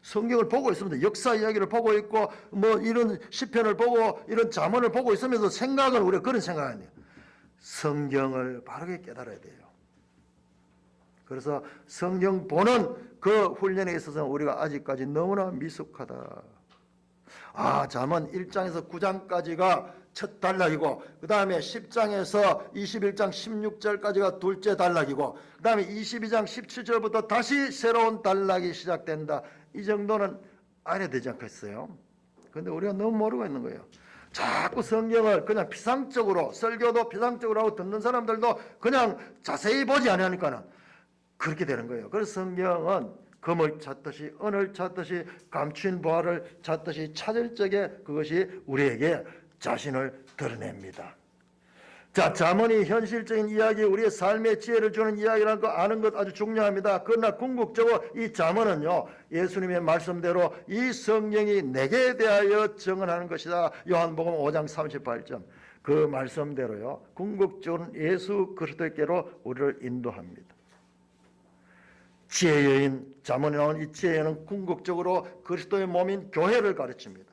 성경을 보고 있습니다. 역사 이야기를 보고 있고 뭐 이런 시편을 보고 이런 잠언을 보고 있으면서 생각을 우리가 그런 생각을 해요. 성경을 바르게 깨달아야 돼요. 그래서 성경 보는 그 훈련에 있어서 우리가 아직까지 너무나 미숙하다. 잠언 1장에서 9장까지가 첫 단락이고, 그 다음에 10장에서 21장 16절까지가 둘째 단락이고, 그 다음에 22장 17절부터 다시 새로운 단락이 시작된다. 이 정도는 알아야 되지 않겠어요? 근데 우리가 너무 모르고 있는 거예요. 자꾸 성경을 그냥 피상적으로, 설교도 피상적으로 하고 듣는 사람들도 그냥 자세히 보지 않으니까는 그렇게 되는 거예요. 그래서 성경은 금을 찾듯이, 은을 찾듯이, 감추인 보화를 찾듯이 찾을 적에 그것이 우리에게 자신을 드러냅니다. 자, 잠언이 현실적인 이야기, 우리의 삶의 지혜를 주는 이야기라는 거 아는 것 아주 중요합니다. 그러나 궁극적으로 이 잠언은요, 예수님의 말씀대로 이 성경이 내게 대하여 증언하는 것이다. 요한복음 5장 38절. 그 말씀대로요, 궁극적으로는 예수 그리스도께로 우리를 인도합니다. 지혜의 여인, 잠언에 나온 이 지혜의 여인은 궁극적으로 그리스도의 몸인 교회를 가르칩니다.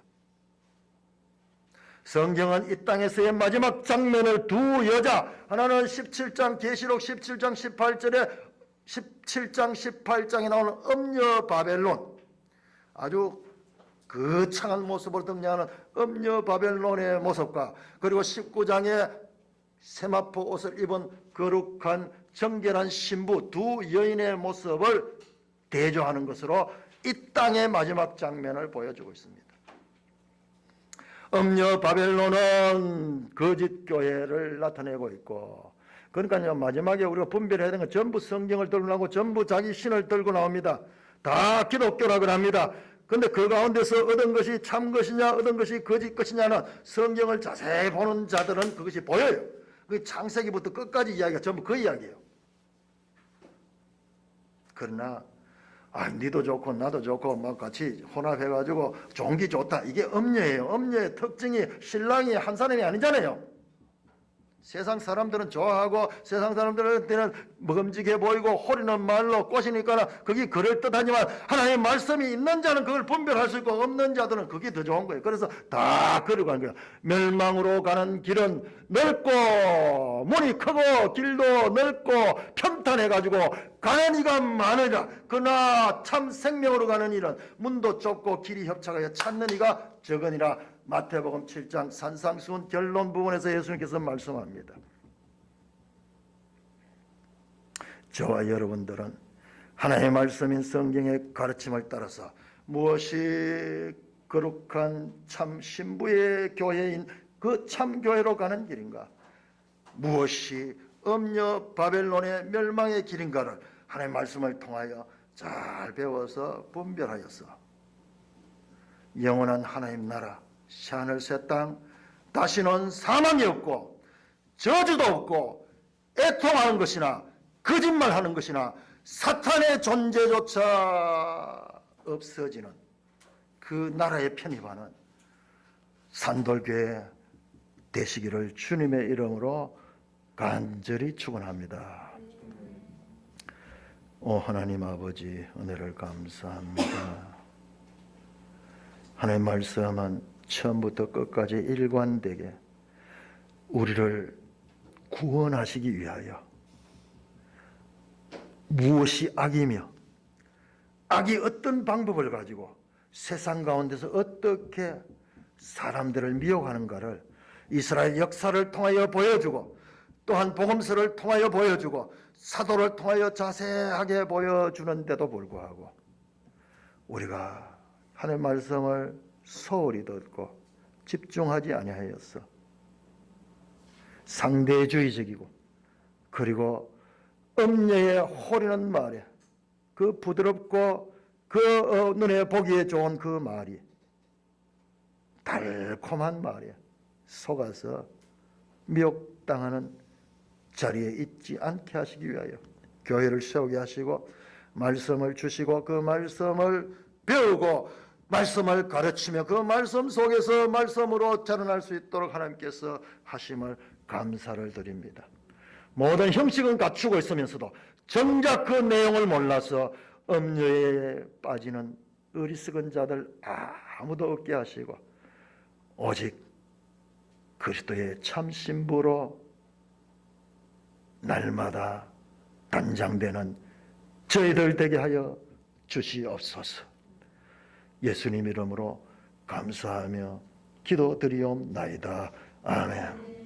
성경은 이 땅에서의 마지막 장면을 두 여자, 하나는 17장 계시록 17장 18절에 17장 18장에 나오는 음녀 바벨론, 아주 거창한 모습을 등장하는 음녀 바벨론의 모습과, 그리고 19장에 세마포 옷을 입은 거룩한 정결한 신부 두 여인의 모습을 대조하는 것으로 이 땅의 마지막 장면을 보여주고 있습니다. 음녀 바벨론은 거짓 교회를 나타내고 있고, 그러니까요, 마지막에 우리가 분별해야 되는 건 전부 성경을 들고 나오고 전부 자기 신을 들고 나옵니다. 다 기독교라고 합니다. 그런데 그 가운데서 얻은 것이 참 것이냐, 얻은 것이 거짓 것이냐는 성경을 자세히 보는 자들은 그것이 보여요. 그 창세기부터 끝까지 이야기가 전부 그 이야기예요. 그러나 니도 좋고 나도 좋고 막 같이 혼합해가지고 좋은 게 좋다, 이게 음녀예요. 음녀의 특징이 신랑이 한 사람이 아니잖아요. 세상 사람들은 좋아하고 세상 사람들한테는 먹음직해 보이고 호리는 말로 꼬시니까 그게 그럴듯하지만 하나님의 말씀이 있는 자는 그걸 분별할 수 있고, 없는 자들은 그게 더 좋은 거예요. 그래서 다 그러고 가는 거예요. 멸망으로 가는 길은 넓고 문이 크고 길도 넓고 평탄해가지고 가는 이가 많으리라. 그러나 참 생명으로 가는 일은 문도 좁고 길이 협착하여 찾는 이가 적으니라. 마태복음 7장 산상수훈 결론 부분에서 예수님께서 말씀합니다. 저와 여러분들은 하나님의 말씀인 성경의 가르침을 따라서 무엇이 거룩한 참 신부의 교회인 그 참 교회로 가는 길인가, 무엇이 음녀 바벨론의 멸망의 길인가를 하나님의 말씀을 통하여 잘 배워서 분별하여서 영원한 하나님 나라, 새하늘 새 땅, 다시는 사망이 없고 저주도 없고 애통하는 것이나 거짓말하는 것이나 사탄의 존재조차 없어지는 그 나라에 편입하는 산돌교회 되시기를 주님의 이름으로 간절히 축원합니다. 오 하나님 아버지, 은혜를 감사합니다. 하나님의 말씀은 처음부터 끝까지 일관되게 우리를 구원하시기 위하여 무엇이 악이며 악이 어떤 방법을 가지고 세상 가운데서 어떻게 사람들을 미혹하는가를 이스라엘 역사를 통하여 보여주고, 또한 복음서를 통하여 보여주고, 사도를 통하여 자세하게 보여주는데도 불구하고 우리가 하나님의 말씀을 소홀히 듣고 집중하지 아니하였어. 상대주의적이고, 그리고 음녀의 호리는 말에, 그 부드럽고 그 눈에 보기에 좋은 그 말이 달콤한 말에 속아서 미혹당하는 자리에 있지 않게 하시기 위하여 교회를 세우게 하시고, 말씀을 주시고, 그 말씀을 배우고 말씀을 가르치며 그 말씀 속에서 말씀으로 자라날 수 있도록 하나님께서 하심을 감사를 드립니다. 모든 형식은 갖추고 있으면서도 정작 그 내용을 몰라서 음녀에 빠지는 어리석은 자들 아무도 없게 하시고, 오직 그리스도의 참 신부로 날마다 단장되는 저희들 되게 하여 주시옵소서. 예수님 이름으로 감사하며 기도드리옵나이다. 아멘.